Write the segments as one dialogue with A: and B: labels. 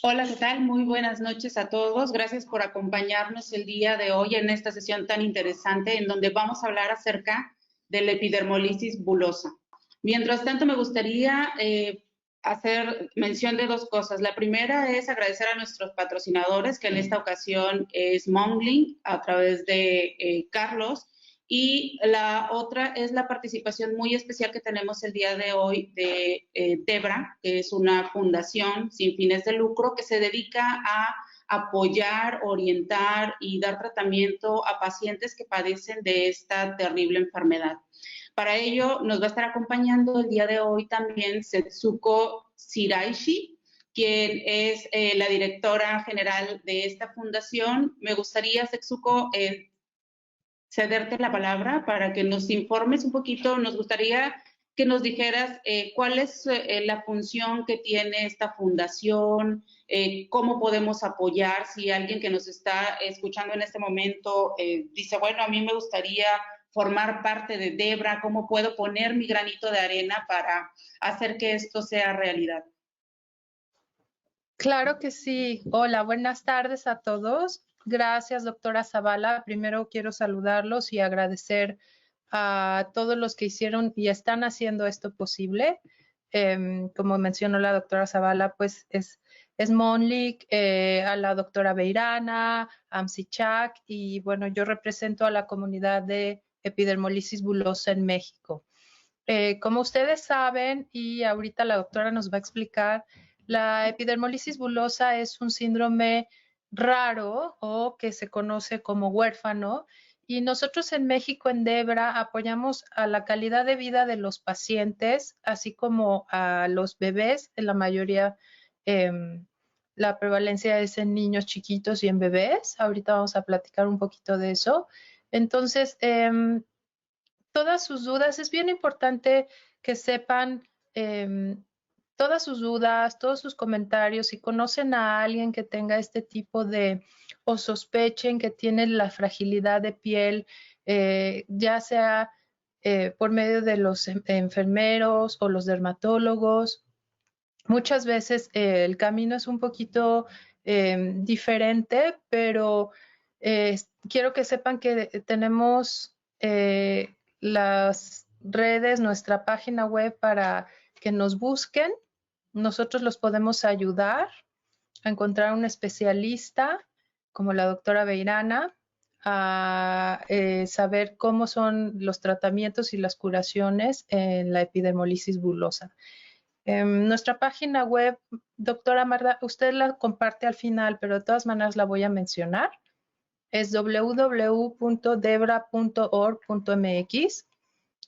A: Hola, ¿qué tal? Muy buenas noches a todos. Gracias por acompañarnos el día de hoy en esta sesión tan interesante en donde vamos a hablar acerca de la epidermolisis bulosa. Mientras tanto, me gustaría hacer mención de dos cosas. La primera es agradecer a nuestros patrocinadores, que en esta ocasión es Mongling, a través de Carlos, y la otra es la participación muy especial que tenemos el día de hoy de Debra, que es una fundación sin fines de lucro que se dedica a apoyar, orientar y dar tratamiento a pacientes que padecen de esta terrible enfermedad. Para ello nos va a estar acompañando el día de hoy también Setsuko Shiraishi, quien es la directora general de esta fundación. Me gustaría, Setsuko, cederte la palabra para que nos informes un poquito. Nos gustaría que nos dijeras cuál es la función que tiene esta fundación, cómo podemos apoyar, si alguien que nos está escuchando en este momento dice, bueno, a mí me gustaría formar parte de Debra, cómo puedo poner mi granito de arena para hacer que esto sea realidad.
B: Claro que sí. Hola, buenas tardes a todos. Gracias, doctora Zavala. Primero quiero saludarlos y agradecer a todos los que hicieron y están haciendo esto posible. Como mencionó la doctora Zavala, pues es Monlik, a la doctora Beirana, Amsichak, y bueno, yo represento a la comunidad de epidermolisis bulosa en México. Como ustedes saben, y ahorita la doctora nos va a explicar, la epidermolisis bulosa es un síndrome raro o que se conoce como huérfano, y nosotros en México, en Debra, apoyamos a la calidad de vida de los pacientes, así como a los bebés. En la mayoría, la prevalencia es en niños chiquitos y en bebés. Ahorita vamos a platicar un poquito de eso. Entonces, todas sus dudas, es bien importante que sepan todas sus dudas, todos sus comentarios. Si conocen a alguien que tenga este tipo de, o sospechen que tiene la fragilidad de piel, ya sea por medio de los enfermeros o los dermatólogos, muchas veces el camino es un poquito diferente, pero quiero que sepan que tenemos las redes, nuestra página web para que nos busquen. Nosotros los podemos ayudar a encontrar un especialista como la doctora Beirana, a saber cómo son los tratamientos y las curaciones en la epidermolisis bulosa. Nuestra página web, doctora Marta, usted la comparte al final, pero de todas maneras la voy a mencionar. Es www.debra.org.mx.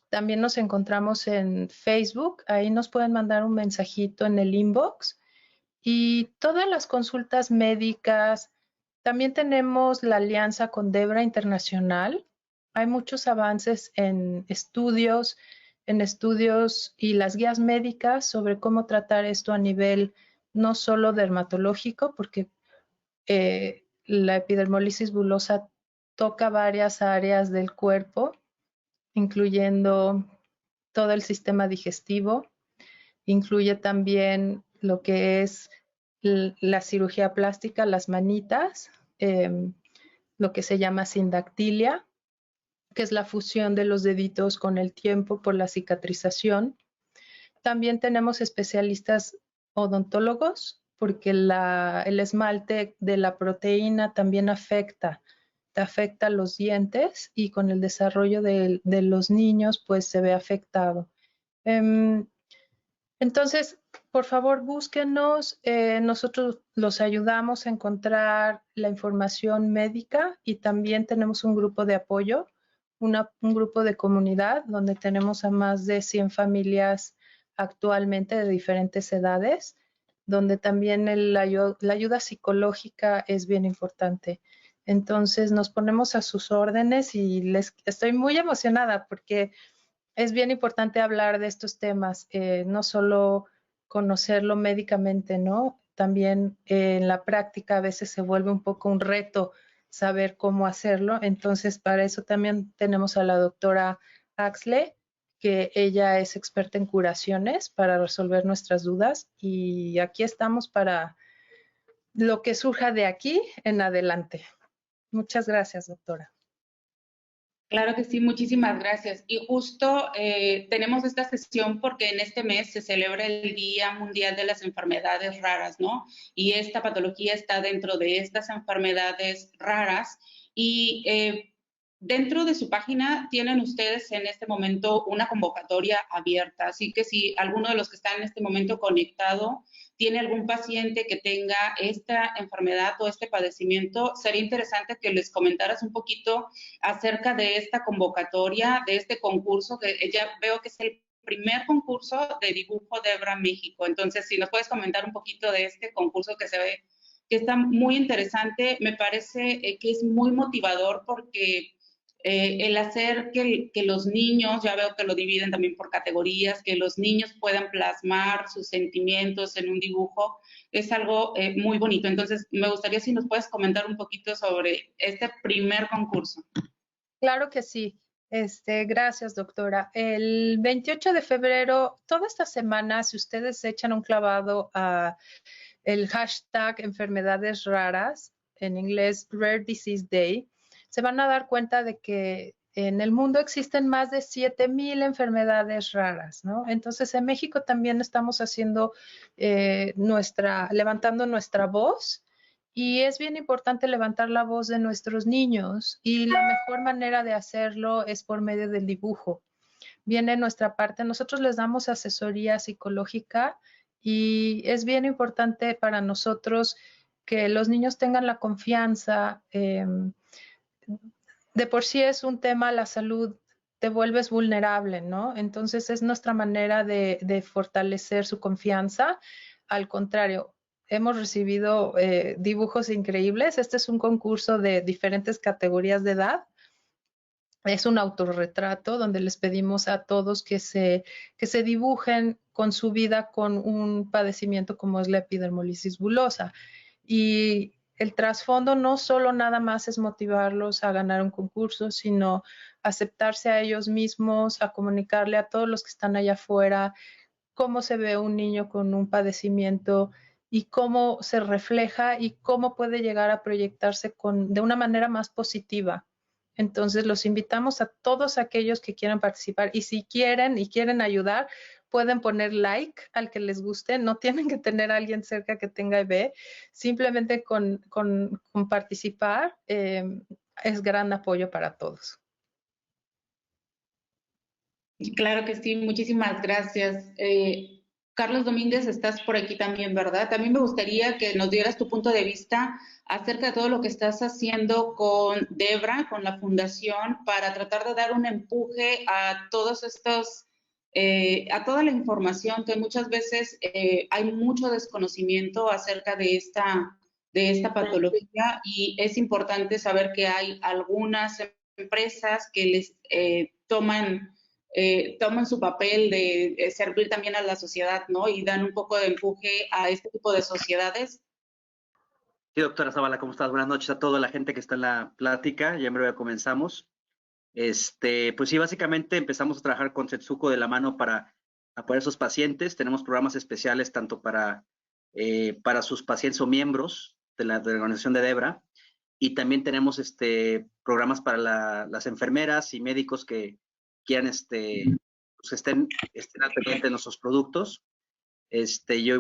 B: También nos encontramos en Facebook. Ahí nos pueden mandar un mensajito en el inbox. Y todas las consultas médicas. También tenemos la alianza con Debra Internacional. Hay muchos avances en estudios y las guías médicas sobre cómo tratar esto a nivel no solo dermatológico, porque la epidermolisis bulosa toca varias áreas del cuerpo, incluyendo todo el sistema digestivo, incluye también lo que es la cirugía plástica, las manitas, lo que se llama sindactilia, que es la fusión de los deditos con el tiempo por la cicatrización. También tenemos especialistas odontólogos, porque el esmalte de la proteína también afecta los dientes, y con el desarrollo de los niños pues se ve afectado. Entonces, por favor, búsquenos. Nosotros los ayudamos a encontrar la información médica, y también tenemos un grupo de apoyo, un grupo de comunidad donde tenemos a más de 100 familias actualmente de diferentes edades, donde también la ayuda psicológica es bien importante. Entonces nos ponemos a sus órdenes, y estoy muy emocionada porque es bien importante hablar de estos temas, no solo conocerlo médicamente, ¿no? También en la práctica a veces se vuelve un poco un reto saber cómo hacerlo. Entonces, para eso también tenemos a la doctora Axley, que ella es experta en curaciones para resolver nuestras dudas y aquí estamos para lo que surja de aquí en adelante. Muchas gracias, doctora.
A: Claro que sí, muchísimas gracias. Y justo tenemos esta sesión porque en este mes se celebra el Día Mundial de las Enfermedades Raras, ¿no? Y esta patología está dentro de estas enfermedades raras y dentro de su página tienen ustedes en este momento una convocatoria abierta, así que si alguno de los que están en este momento conectado tiene algún paciente que tenga esta enfermedad o este padecimiento, sería interesante que les comentaras un poquito acerca de esta convocatoria, de este concurso, que ya veo que es el primer concurso de dibujo de Debra México. Entonces, si nos puedes comentar un poquito de este concurso que se ve que está muy interesante, me parece que es muy motivador porque el hacer que los niños, ya veo que lo dividen también por categorías, que los niños puedan plasmar sus sentimientos en un dibujo, es algo muy bonito. Entonces, me gustaría si nos puedes comentar un poquito sobre este primer concurso.
B: Claro que sí. Gracias, doctora. El 28 de febrero, toda esta semana, si ustedes echan un clavado a el hashtag enfermedades raras, en inglés Rare Disease Day, se van a dar cuenta de que en el mundo existen más de 7,000 enfermedades raras, ¿no? Entonces, en México también estamos haciendo levantando nuestra voz y es bien importante levantar la voz de nuestros niños y la mejor manera de hacerlo es por medio del dibujo. Viene nuestra parte, nosotros les damos asesoría psicológica y es bien importante para nosotros que los niños tengan la confianza. De por sí es un tema, la salud, te vuelves vulnerable, ¿no? Entonces es nuestra manera de fortalecer su confianza. Al contrario, hemos recibido dibujos increíbles. Este es un concurso de diferentes categorías de edad. Es un autorretrato donde les pedimos a todos que se dibujen con su vida con un padecimiento como es la epidermolisis bullosa. Y el trasfondo no solo nada más es motivarlos a ganar un concurso, sino aceptarse a ellos mismos, a comunicarle a todos los que están allá afuera cómo se ve un niño con un padecimiento y cómo se refleja y cómo puede llegar a proyectarse de una manera más positiva. Entonces, los invitamos a todos aquellos que quieran participar y si quieren y quieren ayudar, pueden poner like al que les guste. No tienen que tener a alguien cerca que tenga EB. Simplemente con participar es gran apoyo para todos.
A: Claro que sí, muchísimas gracias. Carlos Domínguez, estás por aquí también, ¿verdad? También me gustaría que nos dieras tu punto de vista acerca de todo lo que estás haciendo con Debra, con la fundación, para tratar de dar un empuje a todos estos, a toda la información que muchas veces hay mucho desconocimiento acerca de esta patología y es importante saber que hay algunas empresas que les toman su papel de servir también a la sociedad, ¿no? Y dan un poco de empuje a este tipo de sociedades.
C: Sí, doctora Zavala, ¿cómo estás? Buenas noches a toda la gente que está en la plática. Ya en breve comenzamos. Pues sí, básicamente empezamos a trabajar con Setsuko de la mano para apoyar a esos pacientes. Tenemos programas especiales tanto para sus pacientes o miembros de la organización de Debra y también tenemos programas para las enfermeras y médicos que quieran pues estén al pendiente de nuestros productos.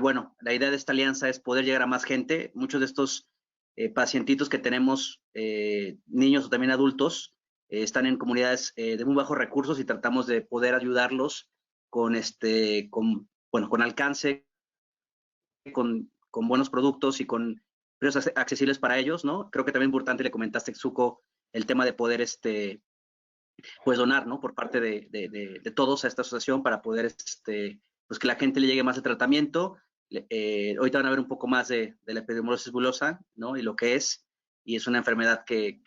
C: Bueno, la idea de esta alianza es poder llegar a más gente. Muchos de estos pacientitos que tenemos, niños o también adultos, están en comunidades de muy bajos recursos y tratamos de poder ayudarlos con alcance, con buenos productos y con precios accesibles para ellos, ¿no? Creo que también es importante, le comentaste, Zuko, el tema de poder pues donar, ¿no? Por parte de todos a esta asociación para poder pues que la gente le llegue más el tratamiento. Ahorita van a ver un poco más de la epidermolisis bullosa, ¿no? Y lo que es, y es una enfermedad que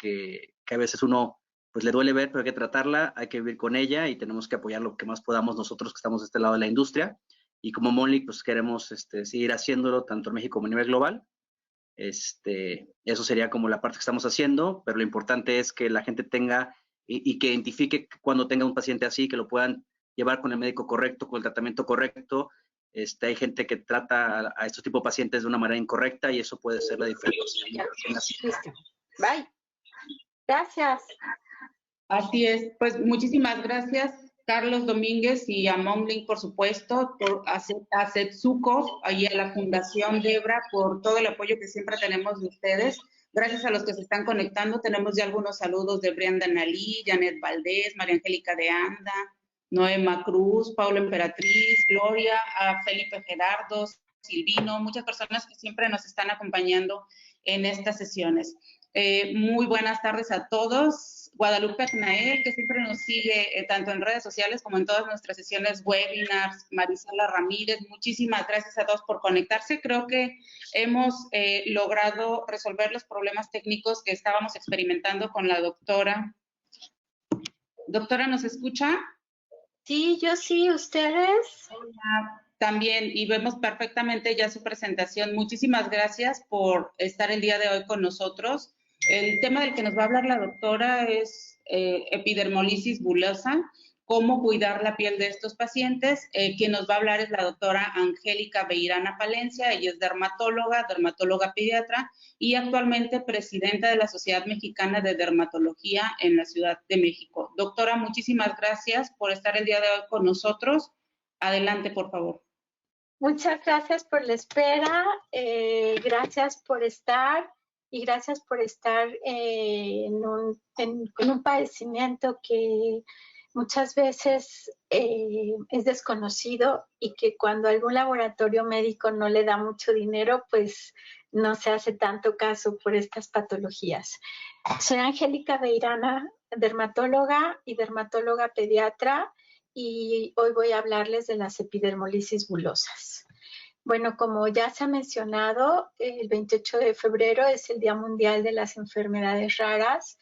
C: a veces uno pues le duele ver, pero hay que tratarla, hay que vivir con ella y tenemos que apoyar lo que más podamos nosotros que estamos de este lado de la industria. Y como Monlic, pues queremos seguir haciéndolo tanto en México como a nivel global. Eso sería como la parte que estamos haciendo, pero lo importante es que la gente tenga y que identifique cuando tenga un paciente así, que lo puedan llevar con el médico correcto, con el tratamiento correcto. Hay gente que trata a estos tipos de pacientes de una manera incorrecta y eso puede ser la diferencia.
D: Listo. Bye. Gracias.
A: Así es, pues muchísimas gracias, Carlos Domínguez, y a Momlink, por supuesto, a Setsuko y a la Fundación Debra por todo el apoyo que siempre tenemos de ustedes. Gracias a los que se están conectando, tenemos ya algunos saludos de Brianda Nalí, Janet Valdés, María Angélica de Anda, Noema Cruz, Paula Emperatriz, Gloria, a Felipe Gerardo, Silvino, muchas personas que siempre nos están acompañando en estas sesiones. Muy buenas tardes a todos. Guadalupe Acnael, que siempre nos sigue tanto en redes sociales como en todas nuestras sesiones webinars. Marisela Ramírez, muchísimas gracias a todos por conectarse. Creo que hemos logrado resolver los problemas técnicos que estábamos experimentando con la doctora. Doctora, ¿nos escucha?
D: Sí, yo sí, ¿ustedes?
A: También, y vemos perfectamente ya su presentación. Muchísimas gracias por estar el día de hoy con nosotros. El tema del que nos va a hablar la doctora es epidermolisis bulosa, cómo cuidar la piel de estos pacientes. Quien nos va a hablar es la doctora Angélica Beirana Palencia. Ella es dermatóloga pediatra y actualmente presidenta de la Sociedad Mexicana de Dermatología en la Ciudad de México. Doctora, muchísimas gracias por estar el día de hoy con nosotros. Adelante, por favor.
D: Muchas gracias por la espera, gracias por estar y gracias por estar con un padecimiento que muchas veces es desconocido y que cuando algún laboratorio médico no le da mucho dinero, pues no se hace tanto caso por estas patologías. Soy Angélica Beirana, dermatóloga y dermatóloga pediatra, y hoy voy a hablarles de las epidermolisis bulosas. Bueno, como ya se ha mencionado, el 28 de febrero es el Día Mundial de las Enfermedades Raras,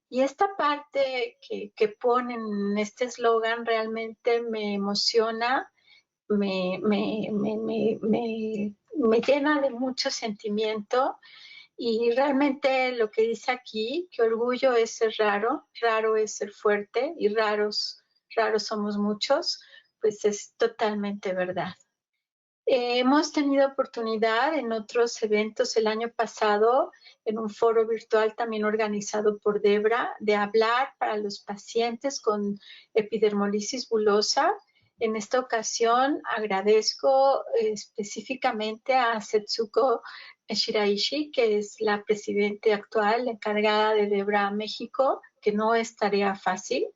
D: y esta parte que ponen en este eslogan realmente me emociona, me llena de mucho sentimiento, y realmente lo que dice aquí, que orgullo es ser raro, raro es ser fuerte, y raros somos muchos, pues es totalmente verdad. Hemos tenido oportunidad en otros eventos el año pasado, en un foro virtual también organizado por Debra, de hablar para los pacientes con epidermolisis bulosa. En esta ocasión agradezco específicamente a Setsuko Shiraishi, que es la presidenta actual, encargada de Debra México, que no es tarea fácil.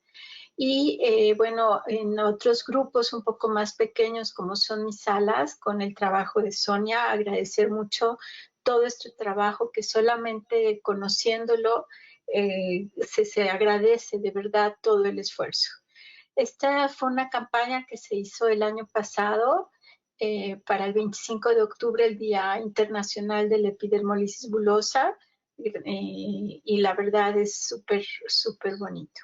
D: Y bueno, en otros grupos un poco más pequeños como son mis salas, con el trabajo de Sonia, agradecer mucho todo este trabajo que solamente conociéndolo se agradece de verdad todo el esfuerzo. Esta fue una campaña que se hizo el año pasado para el 25 de octubre, el Día Internacional de la Epidermolisis Bulosa, y la verdad es súper bonito.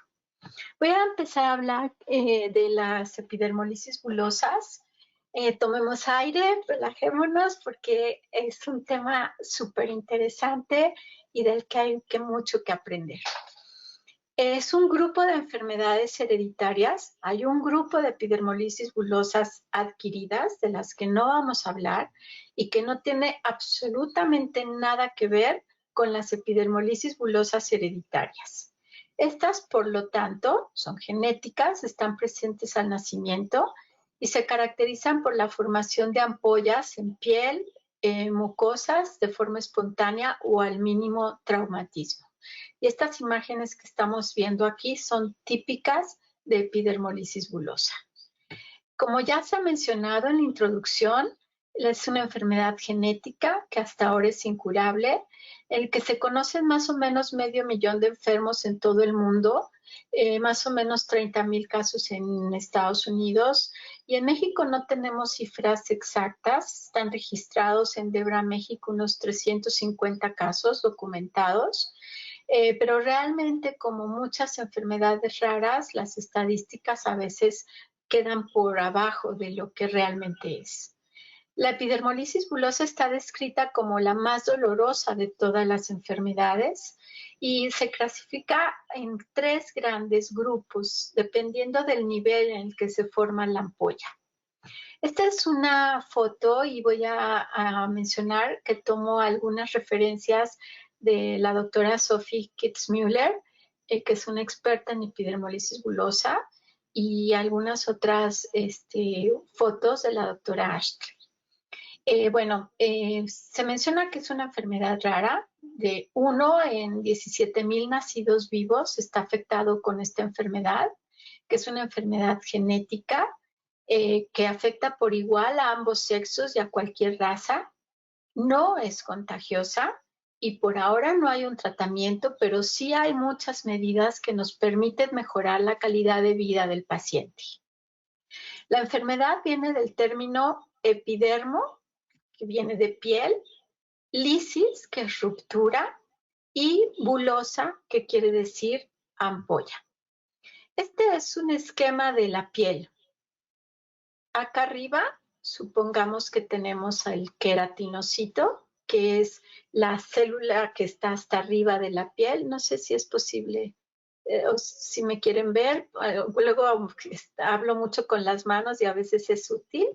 D: Voy a empezar a hablar de las epidermolisis bulosas. Tomemos aire, relajémonos porque es un tema súper interesante y del que hay mucho que aprender. Es un grupo de enfermedades hereditarias. Hay un grupo de epidermolisis bulosas adquiridas, de las que no vamos a hablar y que no tiene absolutamente nada que ver con las epidermolisis bulosas hereditarias. Estas, por lo tanto, son genéticas, están presentes al nacimiento y se caracterizan por la formación de ampollas en piel, mucosas de forma espontánea o al mínimo traumatismo. Y estas imágenes que estamos viendo aquí son típicas de epidermolisis bulosa. Como ya se ha mencionado en la introducción, es una enfermedad genética que hasta ahora es incurable, el que se conocen más o menos 500,000 de enfermos en todo el mundo, más o menos 30,000 casos en Estados Unidos, y en México no tenemos cifras exactas, están registrados en Debra México unos 350 casos documentados, pero realmente, como muchas enfermedades raras, las estadísticas a veces quedan por abajo de lo que realmente es. La epidermolisis bulosa está descrita como la más dolorosa de todas las enfermedades y se clasifica en 3 grandes grupos, dependiendo del nivel en el que se forma la ampolla. Esta es una foto y voy a mencionar que tomo algunas referencias de la doctora Sophie Kitzmüller, que es una experta en epidermolisis bulosa, y algunas otras fotos de la doctora Ashley. Se menciona que es una enfermedad rara. De 1 en 17,000 nacidos vivos está afectado con esta enfermedad, que es una enfermedad genética que afecta por igual a ambos sexos y a cualquier raza. No es contagiosa y por ahora no hay un tratamiento, pero sí hay muchas medidas que nos permiten mejorar la calidad de vida del paciente. La enfermedad viene del término epidermo, que viene de piel, lisis, que es ruptura, y bulosa, que quiere decir ampolla. Este es un esquema de la piel. Acá arriba, supongamos que tenemos el queratinocito, que es la célula que está hasta arriba de la piel. No sé si es posible, o si me quieren ver. Luego hablo mucho con las manos y a veces es útil.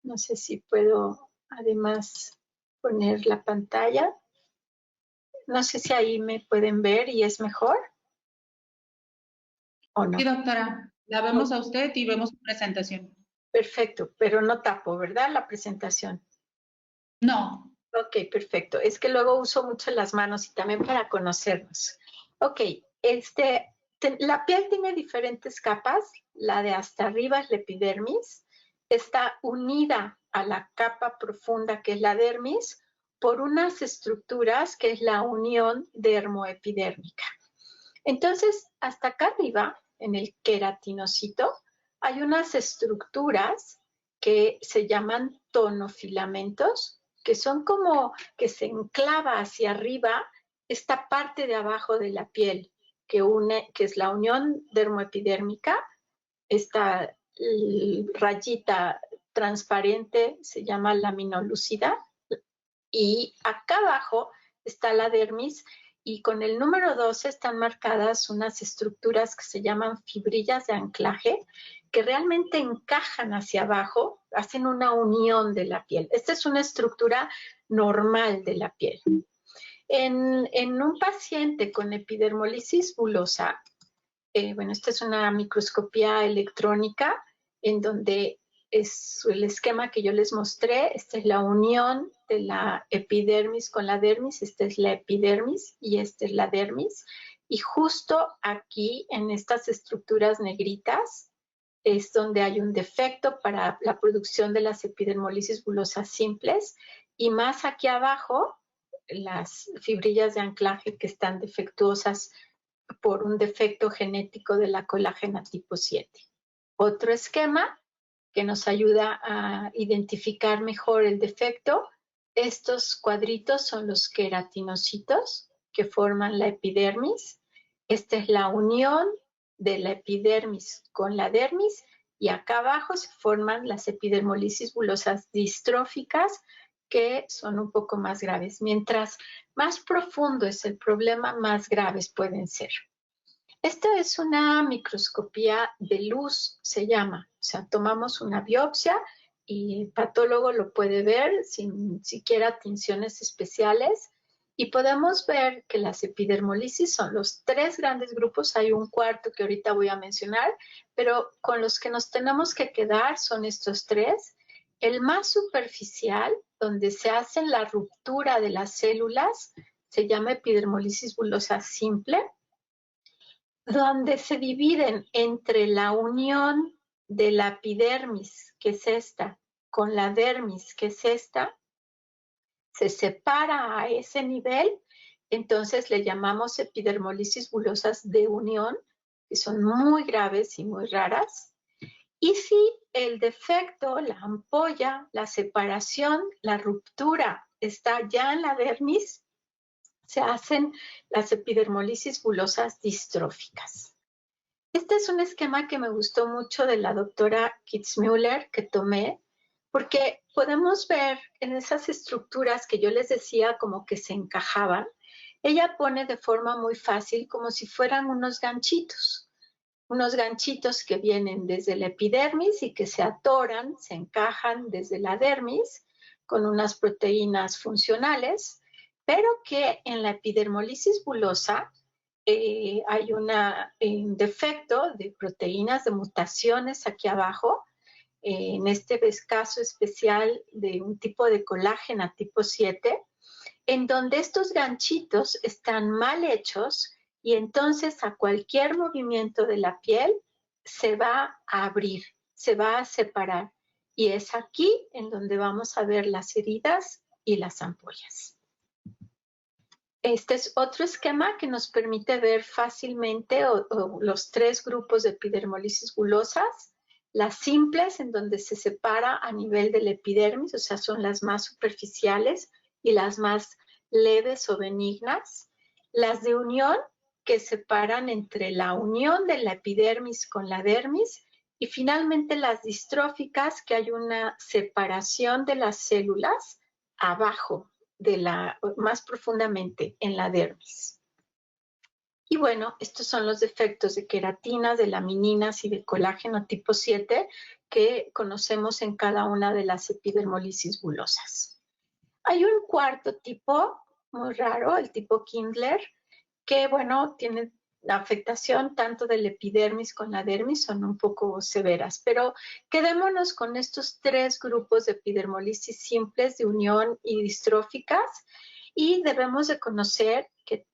D: No sé si puedo además poner la pantalla. No sé si ahí me pueden ver y es mejor o no.
A: Sí, doctora, la vemos a usted y vemos su presentación.
D: Perfecto, pero no tapo, ¿verdad? La presentación.
A: No.
D: Ok, perfecto. Es que luego uso mucho las manos y también para conocernos. Ok, la piel tiene diferentes capas. La de hasta arriba es la epidermis. Está unida a la capa profunda que es la dermis por unas estructuras que es la unión dermoepidérmica. Entonces, hasta acá arriba, en el queratinocito, hay unas estructuras que se llaman tonofilamentos, que son como que se enclava hacia arriba esta parte de abajo de la piel, que es la unión dermoepidérmica. Esta rayita transparente se llama laminolúcida, y acá abajo está la dermis, y con el número 12 están marcadas unas estructuras que se llaman fibrillas de anclaje, que realmente encajan hacia abajo, hacen una unión de la piel. Esta es una estructura normal de la piel. En un paciente con epidermolisis bulosa, esta es una microscopía electrónica en donde es el esquema que yo les mostré. Esta es la unión de la epidermis con la dermis. Esta es la epidermis y esta es la dermis. Y justo aquí, en estas estructuras negritas, es donde hay un defecto para la producción de las epidermolisis bulosas simples. Y más aquí abajo, las fibrillas de anclaje que están defectuosas por un defecto genético de la colágena tipo 7. Otro esquema que nos ayuda a identificar mejor el defecto. Estos cuadritos son los queratinocitos que forman la epidermis. Esta es la unión de la epidermis con la dermis, y acá abajo se forman las epidermolisis bulosas distróficas, que son un poco más graves. Mientras más profundo es el problema, más graves pueden ser. Esta es una microscopía de luz, se llama. O sea, tomamos una biopsia y el patólogo lo puede ver sin siquiera tinciones especiales, y podemos ver que las epidermolisis son los 3 grandes grupos. Hay un cuarto que ahorita voy a mencionar, pero con los que nos tenemos que quedar son estos 3. El más superficial, donde se hace la ruptura de las células, se llama epidermolisis bulosa simple, donde se dividen entre la unión de la epidermis, que es esta, con la dermis, que es esta, se separa a ese nivel. Entonces le llamamos epidermolisis bulosas de unión, que son muy graves y muy raras. Y si el defecto, la ampolla, la separación, la ruptura está ya en la dermis, se hacen las epidermolisis bulosas distróficas. Este es un esquema que me gustó mucho de la doctora Kitzmüller, que tomé, porque podemos ver en esas estructuras que yo les decía como que se encajaban, ella pone de forma muy fácil como si fueran unos ganchitos que vienen desde la epidermis y que se atoran, se encajan desde la dermis con unas proteínas funcionales, pero que en la epidermolisis bulosa hay un defecto de proteínas, de mutaciones aquí abajo, en este caso especial de un tipo de colágena tipo 7, en donde estos ganchitos están mal hechos y entonces a cualquier movimiento de la piel se va a abrir, se va a separar. Y es aquí en donde vamos a ver las heridas y las ampollas. Este es otro esquema que nos permite ver fácilmente los 3 grupos de epidermolisis bulosas. Las simples, en donde se separa a nivel del epidermis, o sea, son las más superficiales y las más leves o benignas. Las de unión, que separan entre la unión de la epidermis con la dermis. Y finalmente las distróficas, que hay una separación de las células abajo, más profundamente en la dermis. Y bueno, estos son los defectos de queratinas, de lamininas y de colágeno tipo 7 que conocemos en cada una de las epidermolisis bulosas. Hay un cuarto tipo muy raro, el tipo Kindler, que bueno, tiene la afectación tanto del epidermis con la dermis, son un poco severas, pero quedémonos con estos 3 grupos de epidermolisis simples, de unión y distróficas, y debemos de conocer que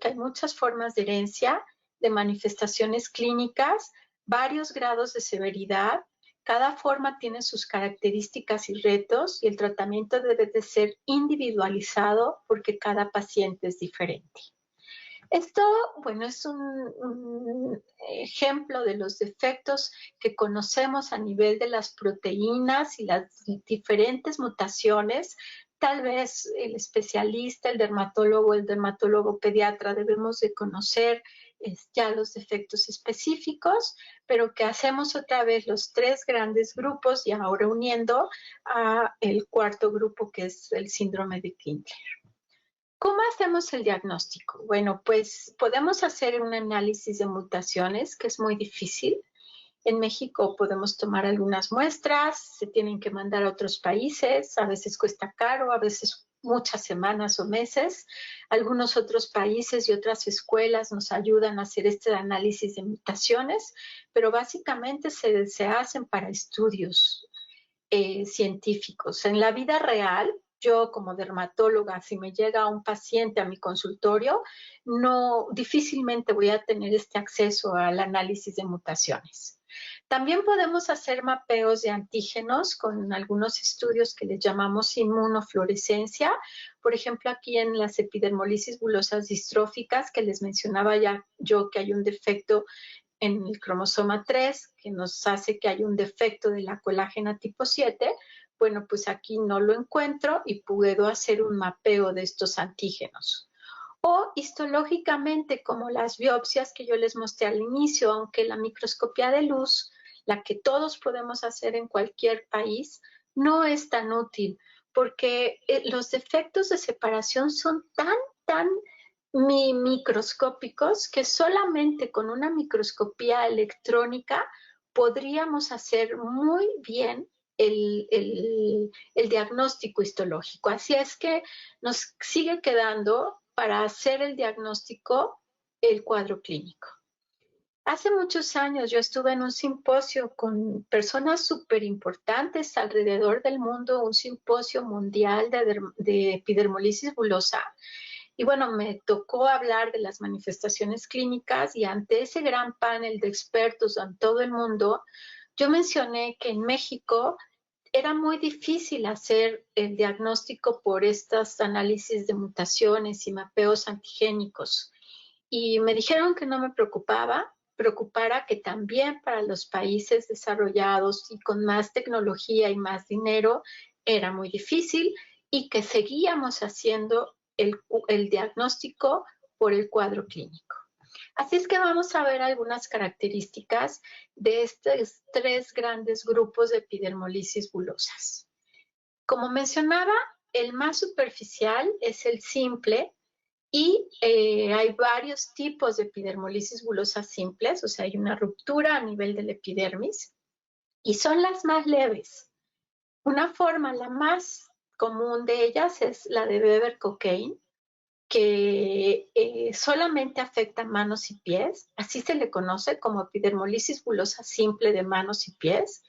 D: hay muchas formas de herencia, de manifestaciones clínicas, varios grados de severidad. Cada forma tiene sus características y retos y el tratamiento debe de ser individualizado porque cada paciente es diferente. Esto, bueno, es un ejemplo de los defectos que conocemos a nivel de las proteínas y las diferentes mutaciones. Tal vez el especialista, el dermatólogo pediatra debemos de conocer ya los defectos específicos, pero que hacemos otra vez los 3 grandes grupos y ahora uniendo a el cuarto grupo que es el síndrome de Kindler. ¿Cómo hacemos el diagnóstico? Bueno, pues podemos hacer un análisis de mutaciones, que es muy difícil. En México podemos tomar algunas muestras, se tienen que mandar a otros países, a veces cuesta caro, a veces muchas semanas o meses. Algunos otros países y otras escuelas nos ayudan a hacer este análisis de mutaciones, pero básicamente se hacen para estudios científicos. En la vida real, yo como dermatóloga, si me llega un paciente a mi consultorio, difícilmente voy a tener este acceso al análisis de mutaciones. También podemos hacer mapeos de antígenos con algunos estudios que les llamamos inmunofluorescencia. Por ejemplo, aquí en las epidermolisis bulosas distróficas, que les mencionaba ya yo que hay un defecto en el cromosoma 3, que nos hace que hay un defecto de la colágena tipo 7, bueno, pues aquí no lo encuentro y puedo hacer un mapeo de estos antígenos. O histológicamente, como las biopsias que yo les mostré al inicio, aunque la microscopía de luz, la que todos podemos hacer en cualquier país, no es tan útil, porque los defectos de separación son tan microscópicos que solamente con una microscopía electrónica podríamos hacer muy bien el diagnóstico histológico. Así es que nos sigue quedando para hacer el diagnóstico el cuadro clínico. Hace muchos años yo estuve en un simposio con personas súper importantes alrededor del mundo, un simposio mundial de epidermolisis bulosa. Y bueno, me tocó hablar de las manifestaciones clínicas y ante ese gran panel de expertos en todo el mundo, yo mencioné que en México era muy difícil hacer el diagnóstico por estos análisis de mutaciones y mapeos antigénicos. Y me dijeron que no me preocupara que también para los países desarrollados y con más tecnología y más dinero era muy difícil y que seguíamos haciendo el diagnóstico por el cuadro clínico. Así es que vamos a ver algunas características de estos 3 grandes grupos de epidermolisis bulosas. Como mencionaba, el más superficial es el simple y hay varios tipos de epidermolisis bulosas simples, o sea, hay una ruptura a nivel del epidermis y son las más leves. Una forma, la más común de ellas, es la de Weber-Cockayne, que solamente afecta manos y pies, así se le conoce como epidermolisis bulosa simple de manos y pies,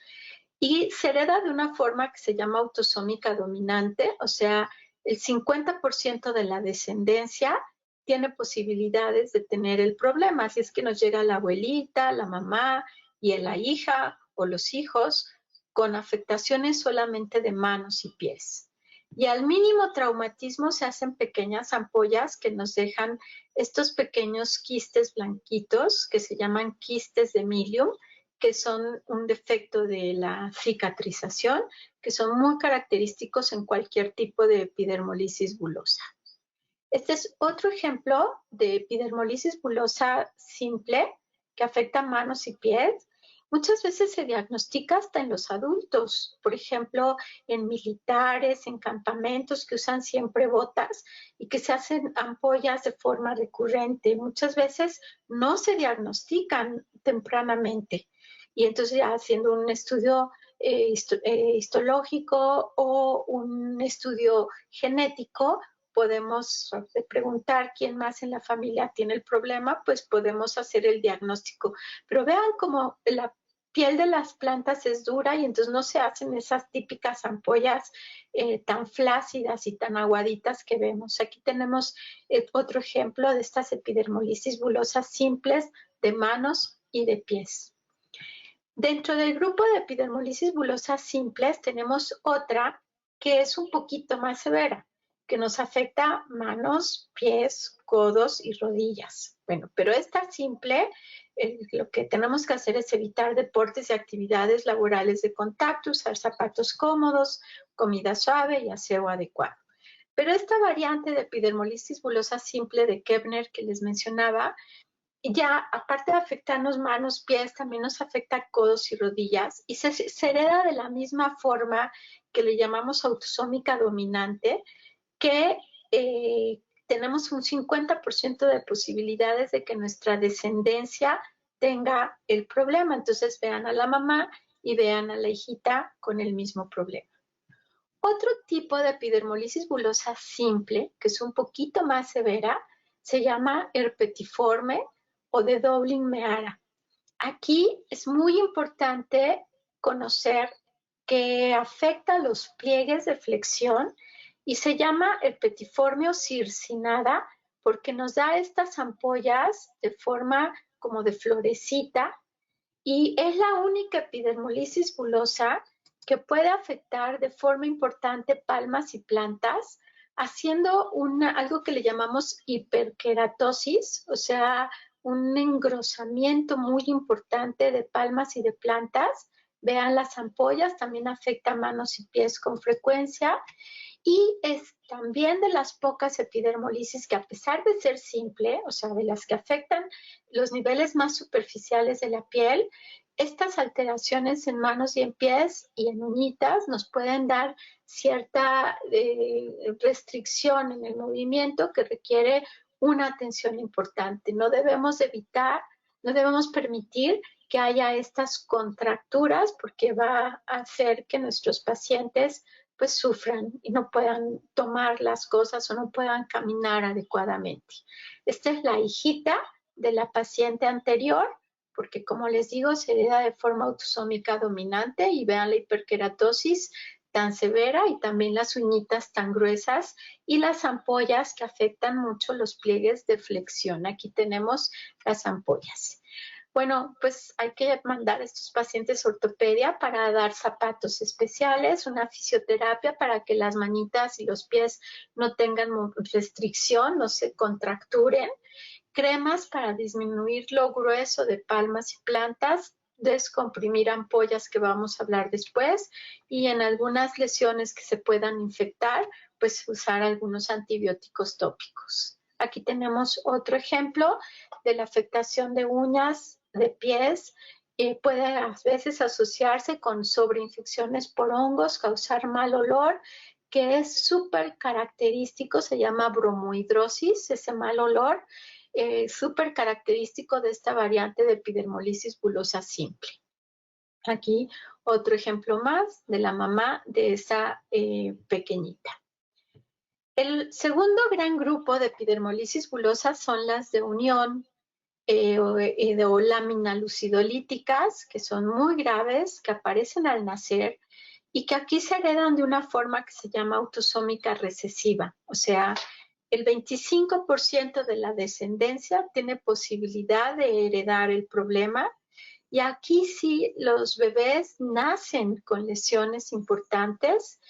D: y se hereda de una forma que se llama autosómica dominante, o sea, el 50% de la descendencia tiene posibilidades de tener el problema, así es que nos llega la abuelita, la mamá y la hija o los hijos con afectaciones solamente de manos y pies. Y al mínimo traumatismo se hacen pequeñas ampollas que nos dejan estos pequeños quistes blanquitos que se llaman quistes de milium, que son un defecto de la cicatrización, que son muy característicos en cualquier tipo de epidermolisis bulosa. Este es otro ejemplo de epidermolisis bulosa simple que afecta manos y pies. Muchas veces se diagnostica hasta en los adultos, por ejemplo, en militares, en campamentos que usan siempre botas y que se hacen ampollas de forma recurrente. Muchas veces no se diagnostican tempranamente y entonces ya haciendo un estudio histológico o un estudio genético, podemos preguntar quién más en la familia tiene el problema, pues podemos hacer el diagnóstico. Pero vean cómo la piel de las plantas es dura y entonces no se hacen esas típicas ampollas tan flácidas y tan aguaditas que vemos. Aquí tenemos otro ejemplo de estas epidermolisis bulosas simples de manos y de pies. Dentro del grupo de epidermolisis bulosas simples tenemos otra que es un poquito más severa, que nos afecta manos, pies, codos y rodillas. Bueno, pero esta simple, lo que tenemos que hacer es evitar deportes y actividades laborales de contacto, usar zapatos cómodos, comida suave y aseo adecuado. Pero esta variante de epidermolisis bulosa simple de Koebner que les mencionaba, ya aparte de afectarnos manos, pies, también nos afecta codos y rodillas y se hereda de la misma forma que le llamamos autosómica dominante, que tenemos un 50% de posibilidades de que nuestra descendencia tenga el problema. Entonces vean a la mamá y vean a la hijita con el mismo problema. Otro tipo de epidermolisis bulosa simple, que es un poquito más severa, se llama herpetiforme o de Dowling-Meara. Aquí es muy importante conocer que afecta los pliegues de flexión y se llama herpetiforme o circinada porque nos da estas ampollas de forma como de florecita y es la única epidermolisis bulosa que puede afectar de forma importante palmas y plantas, haciendo algo que le llamamos hiperkeratosis, o sea, un engrosamiento muy importante de palmas y de plantas. Vean las ampollas, también afecta manos y pies con frecuencia. Y es también de las pocas epidermolisis que a pesar de ser simple, o sea, de las que afectan los niveles más superficiales de la piel, estas alteraciones en manos y en pies y en uñitas nos pueden dar cierta restricción en el movimiento que requiere una atención importante. No debemos permitir que haya estas contracturas porque va a hacer que nuestros pacientes pues sufran y no puedan tomar las cosas o no puedan caminar adecuadamente. Esta es la hijita de la paciente anterior, porque como les digo, se hereda de forma autosómica dominante y vean la hiperkeratosis tan severa y también las uñitas tan gruesas y las ampollas que afectan mucho los pliegues de flexión. Aquí tenemos las ampollas. Bueno, pues hay que mandar a estos pacientes a ortopedia para dar zapatos especiales, una fisioterapia para que las manitas y los pies no tengan restricción, no se contracturen, cremas para disminuir lo grueso de palmas y plantas, descomprimir ampollas que vamos a hablar después y en algunas lesiones que se puedan infectar, pues usar algunos antibióticos tópicos. Aquí tenemos otro ejemplo de la afectación de uñas, de pies. Puede a veces asociarse con sobreinfecciones por hongos, causar mal olor, que es súper característico, se llama bromohidrosis, ese mal olor, súper característico de esta variante de epidermolisis bulosa simple. Aquí otro ejemplo más de la mamá de esa pequeñita. El segundo gran grupo de epidermolisis bulosa son las de unión o laminalucidolíticas, que son muy graves, que aparecen al nacer y que aquí se heredan de una forma que se llama autosómica recesiva. O sea, el 25% de la descendencia tiene posibilidad de heredar el problema. Y aquí sí, los bebés nacen con lesiones importantes,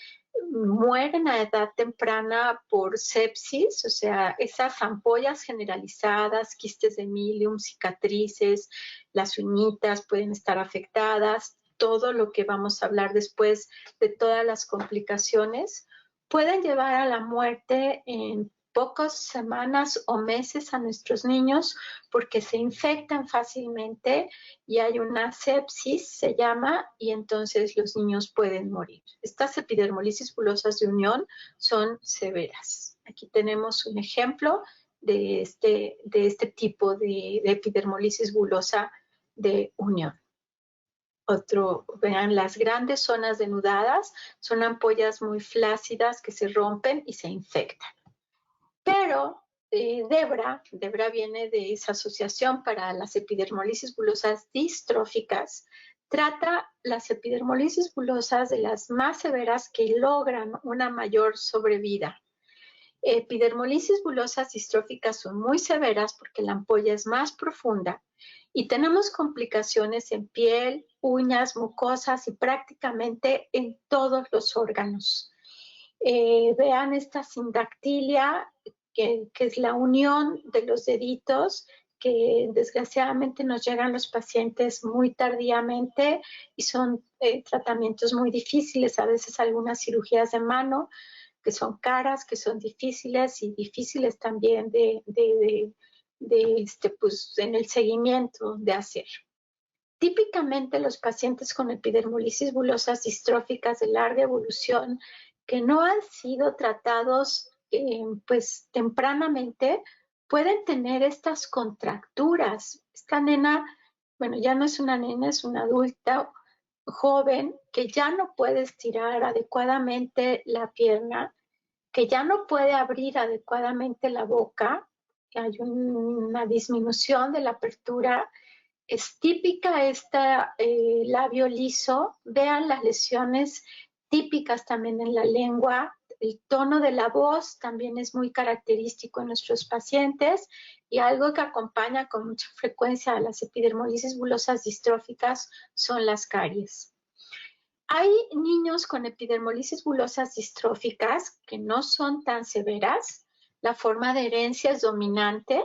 D: mueren a edad temprana por sepsis, o sea, esas ampollas generalizadas, quistes de milium, cicatrices, las uñitas pueden estar afectadas, todo lo que vamos a hablar después de todas las complicaciones, pueden llevar a la muerte en pocas semanas o meses a nuestros niños porque se infectan fácilmente y hay una sepsis, se llama, y entonces los niños pueden morir. Estas epidermolisis bulosas de unión son severas. Aquí tenemos un ejemplo de este tipo de epidermolisis bulosa de unión. Otro, vean, las grandes zonas denudadas son ampollas muy flácidas que se rompen y se infectan. Pero Debra viene de esa asociación para las epidermolisis bulosas distróficas, trata las epidermolisis bulosas de las más severas que logran una mayor sobrevida. Epidermolisis bulosas distróficas son muy severas porque la ampolla es más profunda y tenemos complicaciones en piel, uñas, mucosas y prácticamente en todos los órganos. Vean esta sindactilia, que es la unión de los deditos, que desgraciadamente nos llegan los pacientes muy tardíamente y son tratamientos muy difíciles, a veces algunas cirugías de mano que son caras, que son difíciles y difíciles también pues, en el seguimiento de hacer. Típicamente los pacientes con epidermolisis bulosas distróficas de larga evolución que no han sido tratados pues tempranamente pueden tener estas contracturas. Esta nena, bueno, ya no es una nena, es una adulta joven que ya no puede estirar adecuadamente la pierna, que ya no puede abrir adecuadamente la boca, que hay una disminución de la apertura. Es típica esta labio liso. Vean las lesiones típicas también en la lengua. El tono de la voz también es muy característico en nuestros pacientes y algo que acompaña con mucha frecuencia a las epidermolisis bulosas distróficas son las caries. Hay niños con epidermolisis bulosas distróficas que no son tan severas. La forma de herencia es dominante.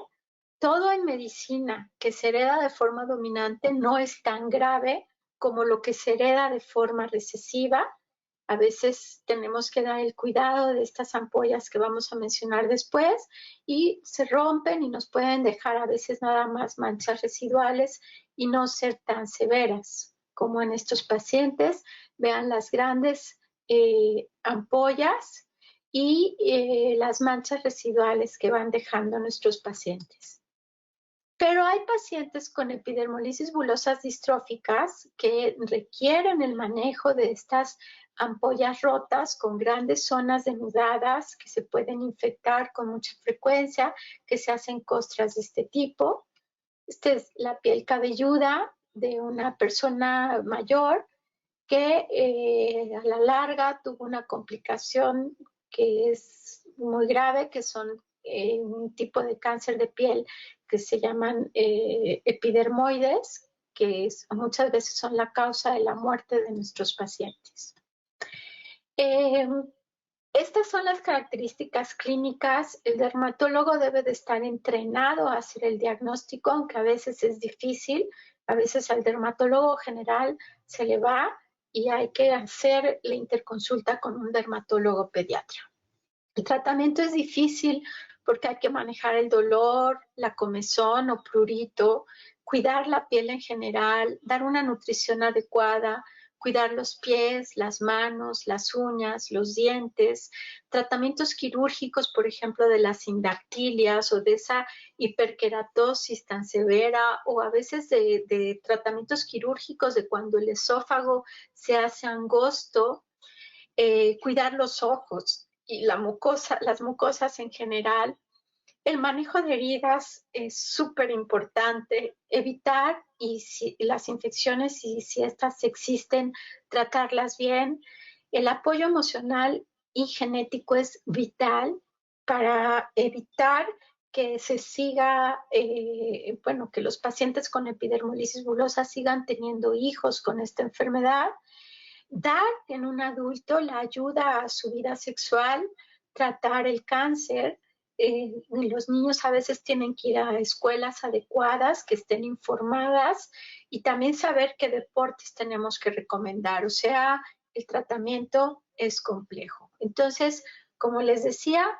D: Todo en medicina que se hereda de forma dominante no es tan grave como lo que se hereda de forma recesiva. A veces tenemos que dar el cuidado de estas ampollas que vamos a mencionar después y se rompen y nos pueden dejar a veces nada más manchas residuales y no ser tan severas como en estos pacientes. Vean las grandes ampollas y las manchas residuales que van dejando nuestros pacientes. Pero hay pacientes con epidermolisis bulosas distróficas que requieren el manejo de estas ampollas rotas con grandes zonas denudadas que se pueden infectar con mucha frecuencia, que se hacen costras de este tipo. Esta es la piel cabelluda de una persona mayor que a la larga tuvo una complicación que es muy grave, que son un tipo de cáncer de piel que se llaman epidermoides, que muchas veces son la causa de la muerte de nuestros pacientes. Estas son las características clínicas. El dermatólogo debe de estar entrenado a hacer el diagnóstico, aunque a veces es difícil. A veces al dermatólogo general se le va y hay que hacer la interconsulta con un dermatólogo pediatra. El tratamiento es difícil porque hay que manejar el dolor, la comezón o prurito, cuidar la piel en general, dar una nutrición adecuada, cuidar los pies, las manos, las uñas, los dientes, tratamientos quirúrgicos, por ejemplo, de las sindactilias o de esa hiperkeratosis tan severa, o a veces de tratamientos quirúrgicos de cuando el esófago se hace angosto, cuidar los ojos y las mucosas en general. El manejo de heridas es súper importante, evitar y si las infecciones, y si estas existen, tratarlas bien. El apoyo emocional y genético es vital para evitar que se siga, que los pacientes con epidermolisis bulosa sigan teniendo hijos con esta enfermedad. Dar en un adulto la ayuda a su vida sexual, tratar el cáncer. Los niños a veces tienen que ir a escuelas adecuadas, que estén informadas, y también saber qué deportes tenemos que recomendar. O sea, el tratamiento es complejo. Entonces, como les decía,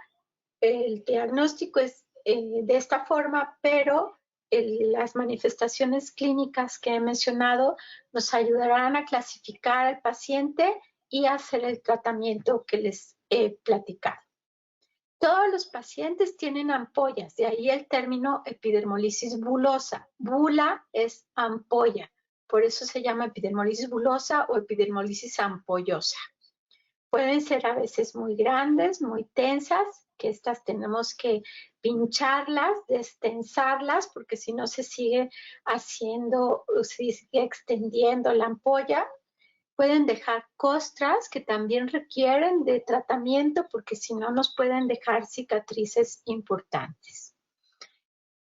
D: el diagnóstico es de esta forma, pero las manifestaciones clínicas que he mencionado nos ayudarán a clasificar al paciente y a hacer el tratamiento que les he platicado. Todos los pacientes tienen ampollas, de ahí el término epidermolisis bulosa. Bula es ampolla, por eso se llama epidermolisis bulosa o epidermolisis ampollosa. Pueden ser a veces muy grandes, muy tensas, que estas tenemos que pincharlas, destensarlas, porque si no se sigue haciendo, se sigue extendiendo la ampolla. Pueden dejar costras que también requieren de tratamiento, porque si no nos pueden dejar cicatrices importantes.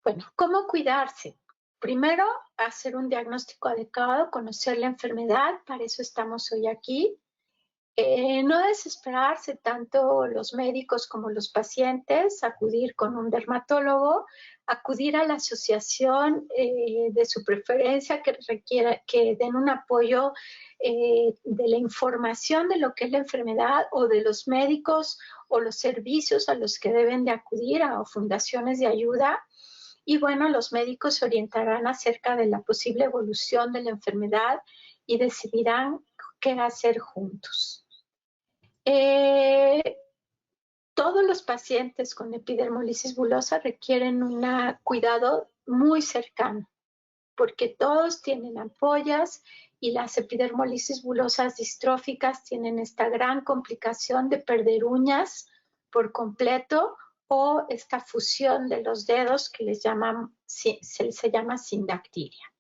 D: Bueno, ¿cómo cuidarse? Primero, hacer un diagnóstico adecuado, conocer la enfermedad, para eso estamos hoy aquí. No desesperarse tanto los médicos como los pacientes, acudir con un dermatólogo, acudir a la asociación de su preferencia que requiera, que den un apoyo de la información de lo que es la enfermedad, o de los médicos o los servicios a los que deben de acudir, a fundaciones de ayuda. Y bueno, los médicos se orientarán acerca de la posible evolución de la enfermedad y decidirán qué hacer juntos. Todos los pacientes con epidermolisis bulosa requieren un cuidado muy cercano, porque todos tienen ampollas, y las epidermolisis bulosas distróficas tienen esta gran complicación de perder uñas por completo, o esta fusión de los dedos que se llama sindactilia.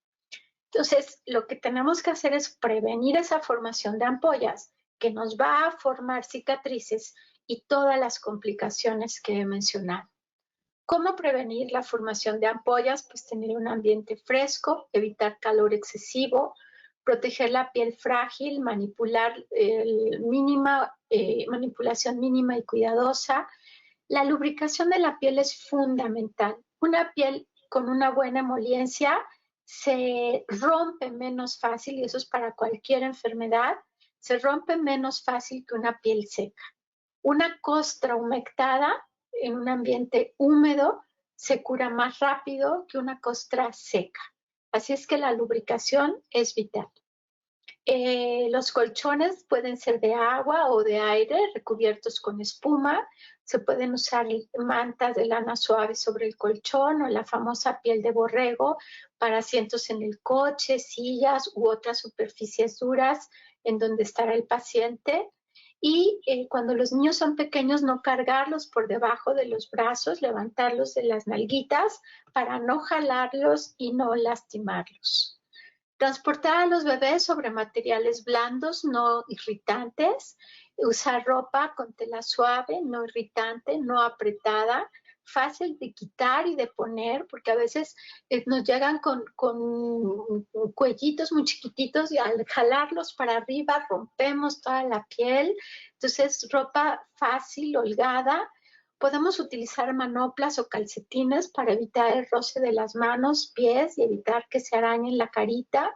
D: Entonces, lo que tenemos que hacer es prevenir esa formación de ampollas, que nos va a formar cicatrices y todas las complicaciones que he mencionado. ¿Cómo prevenir la formación de ampollas? Pues tener un ambiente fresco, evitar calor excesivo, proteger la piel frágil, manipulación mínima y cuidadosa. La lubricación de la piel es fundamental. Una piel con una buena emoliencia se rompe menos fácil, y eso es para cualquier enfermedad. Se rompe menos fácil que una piel seca. Una costra humectada en un ambiente húmedo se cura más rápido que una costra seca. Así es que la lubricación es vital. Los colchones pueden ser de agua o de aire, recubiertos con espuma. Se pueden usar mantas de lana suave sobre el colchón, o la famosa piel de borrego para asientos en el coche, sillas u otras superficies duras en donde estará el paciente. Y cuando los niños son pequeños, no cargarlos por debajo de los brazos, levantarlos de las nalguitas para no jalarlos y no lastimarlos. Transportar a los bebés sobre materiales blandos, no irritantes. Usar ropa con tela suave, no irritante, no apretada, fácil de quitar y de poner, porque a veces nos llegan con cuellitos muy chiquititos, y al jalarlos para arriba rompemos toda la piel. Entonces, ropa fácil, holgada. Podemos utilizar manoplas o calcetines para evitar el roce de las manos, pies, y evitar que se arañen la carita.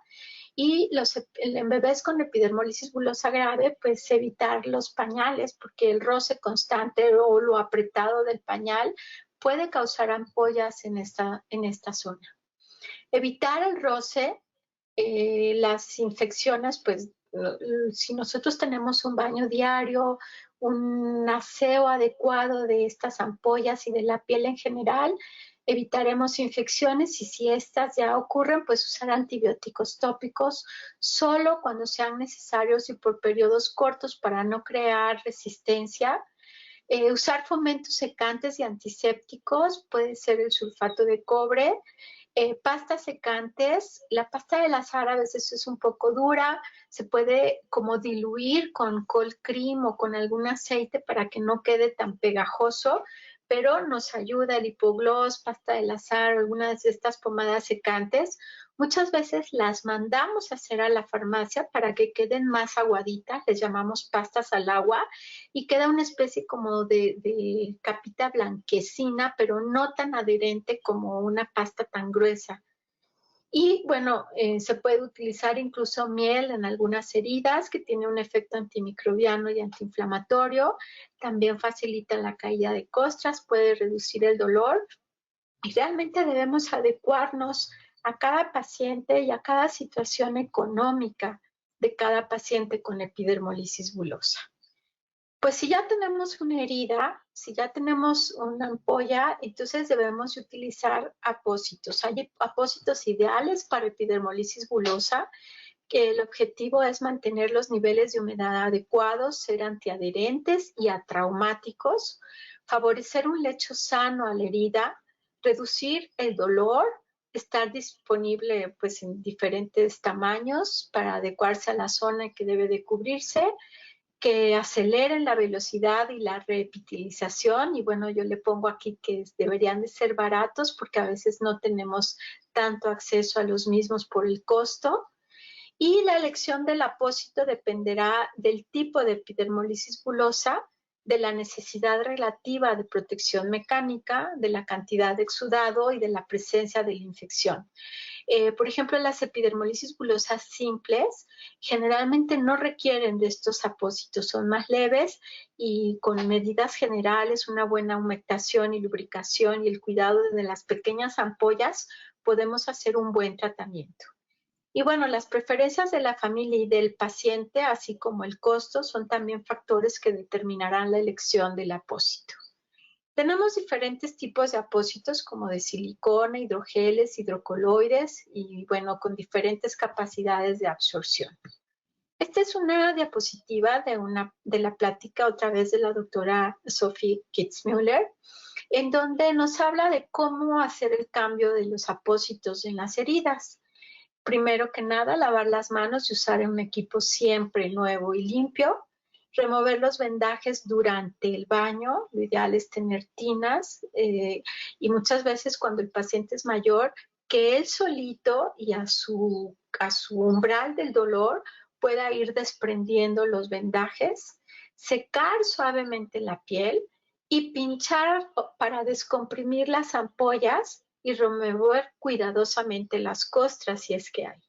D: Y en bebés con epidermolisis bulosa grave, pues evitar los pañales, porque el roce constante o lo apretado del pañal puede causar ampollas en esta zona. Evitar el roce, las infecciones, pues si nosotros tenemos un baño diario, un aseo adecuado de estas ampollas y de la piel en general, evitaremos infecciones, y si estas ya ocurren, pues usar antibióticos tópicos solo cuando sean necesarios y por periodos cortos para no crear resistencia. Usar fomentos secantes y antisépticos, puede ser el sulfato de cobre. Pastas secantes, la pasta del azar a veces es un poco dura, se puede como diluir con cold cream o con algún aceite para que no quede tan pegajoso, pero nos ayuda el hipogloss, pasta del azar, algunas de estas pomadas secantes. Muchas veces las mandamos a hacer a la farmacia para que queden más aguaditas, les llamamos pastas al agua, y queda una especie como de capita blanquecina, pero no tan adherente como una pasta tan gruesa. Y bueno, se puede utilizar incluso miel en algunas heridas, que tiene un efecto antimicrobiano y antiinflamatorio. También facilita la caída de costras, puede reducir el dolor. Y realmente debemos adecuarnos a cada paciente y a cada situación económica de cada paciente con epidermolisis bulosa. Pues si ya tenemos una herida, si ya tenemos una ampolla, entonces debemos utilizar apósitos. Hay apósitos ideales para epidermolisis bulosa, que el objetivo es mantener los niveles de humedad adecuados, ser antiadherentes y atraumáticos, favorecer un lecho sano a la herida, reducir el dolor, estar disponible pues en diferentes tamaños para adecuarse a la zona que debe de cubrirse, que aceleren la velocidad y la reepitelización. Y bueno, yo le pongo aquí que deberían de ser baratos porque a veces no tenemos tanto acceso a los mismos por el costo. Y la elección del apósito dependerá del tipo de epidermolisis bulosa, de la necesidad relativa de protección mecánica, de la cantidad de exudado y de la presencia de la infección. Por ejemplo, las epidermolisis bulosas simples generalmente no requieren de estos apósitos, son más leves y con medidas generales, una buena humectación y lubricación y el cuidado de las pequeñas ampollas, podemos hacer un buen tratamiento. Y bueno, las preferencias de la familia y del paciente, así como el costo, son también factores que determinarán la elección del apósito. Tenemos diferentes tipos de apósitos como de silicona, hidrogeles, hidrocoloides y bueno, con diferentes capacidades de absorción. Esta es una diapositiva de la plática otra vez de la doctora Sophie Kitzmüller, en donde nos habla de cómo hacer el cambio de los apósitos en las heridas. Primero que nada, lavar las manos y usar un equipo siempre nuevo y limpio. Remover los vendajes durante el baño, lo ideal es tener tinas y muchas veces cuando el paciente es mayor, que él solito y a su umbral del dolor pueda ir desprendiendo los vendajes, secar suavemente la piel y pinchar para descomprimir las ampollas y remover cuidadosamente las costras si es que hay.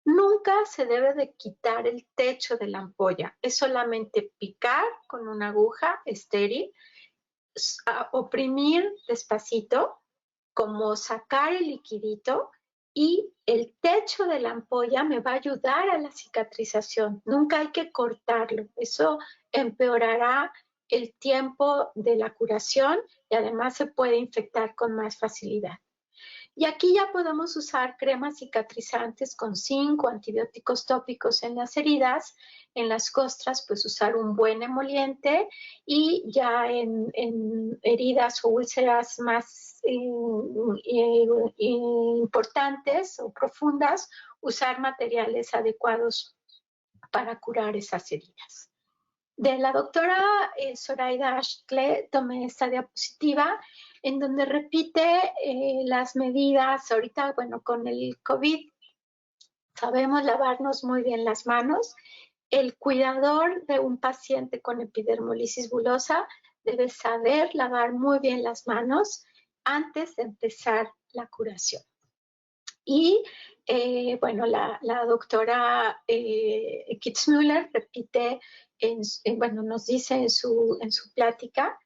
D: Nunca se debe de quitar el techo de la ampolla, es solamente picar con una aguja estéril, oprimir despacito, como sacar el liquidito y el techo de la ampolla me va a ayudar a la cicatrización. Nunca hay que cortarlo, eso empeorará el tiempo de la curación y además se puede infectar con más facilidad. Y aquí ya podemos usar cremas cicatrizantes con zinc o antibióticos tópicos en las heridas. En las costras, pues usar un buen emoliente y ya en heridas o úlceras más importantes o profundas, usar materiales adecuados para curar esas heridas. De la doctora Zoraida Ashtle tomé esta diapositiva en donde repite las medidas. Ahorita, bueno, con el COVID sabemos lavarnos muy bien las manos. El cuidador de un paciente con epidermolisis bulosa debe saber lavar muy bien las manos antes de empezar la curación. Y bueno, la doctora Kitzmüller repite, bueno, nos dice en su plática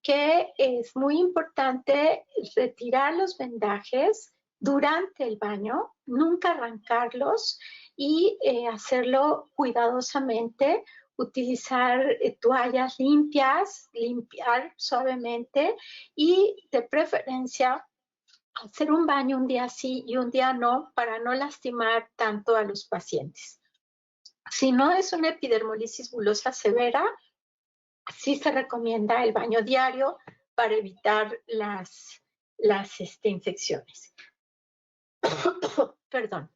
D: que es muy importante retirar los vendajes durante el baño, nunca arrancarlos y hacerlo cuidadosamente, utilizar toallas limpias, limpiar suavemente y de preferencia hacer un baño un día sí y un día no para no lastimar tanto a los pacientes. Si no es una epidermolisis bulosa severa, sí se recomienda el baño diario para evitar las infecciones. Perdón.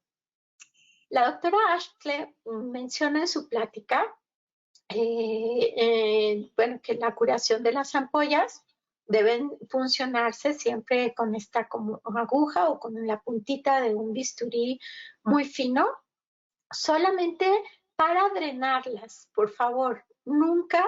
D: La doctora Ashley menciona en su plática bueno, que la curación de las ampollas deben funcionarse siempre con esta como aguja o con la puntita de un bisturí muy fino, solamente para drenarlas, por favor, nunca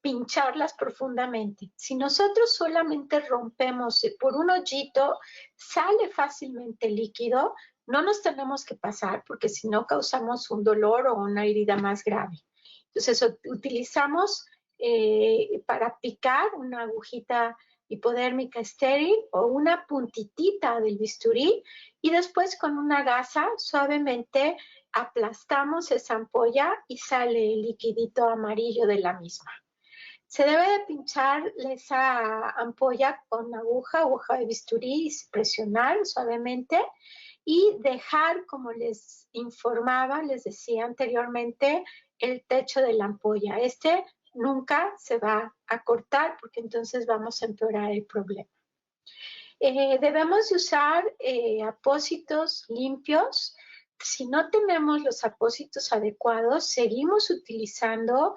D: pincharlas profundamente. Si nosotros solamente rompemos por un hoyito, sale fácilmente líquido, no nos tenemos que pasar porque si no causamos un dolor o una herida más grave. Entonces utilizamos para picar una agujita hipodérmica estéril o una puntitita del bisturí y después con una gasa suavemente aplastamos esa ampolla y sale el liquidito amarillo de la misma. Se debe de pinchar esa ampolla con aguja de bisturí y presionar suavemente y dejar, como les informaba, les decía anteriormente, el techo de la ampolla. Este nunca se va a cortar porque entonces vamos a empeorar el problema. Debemos usar apósitos limpios. Si no tenemos los apósitos adecuados, seguimos utilizando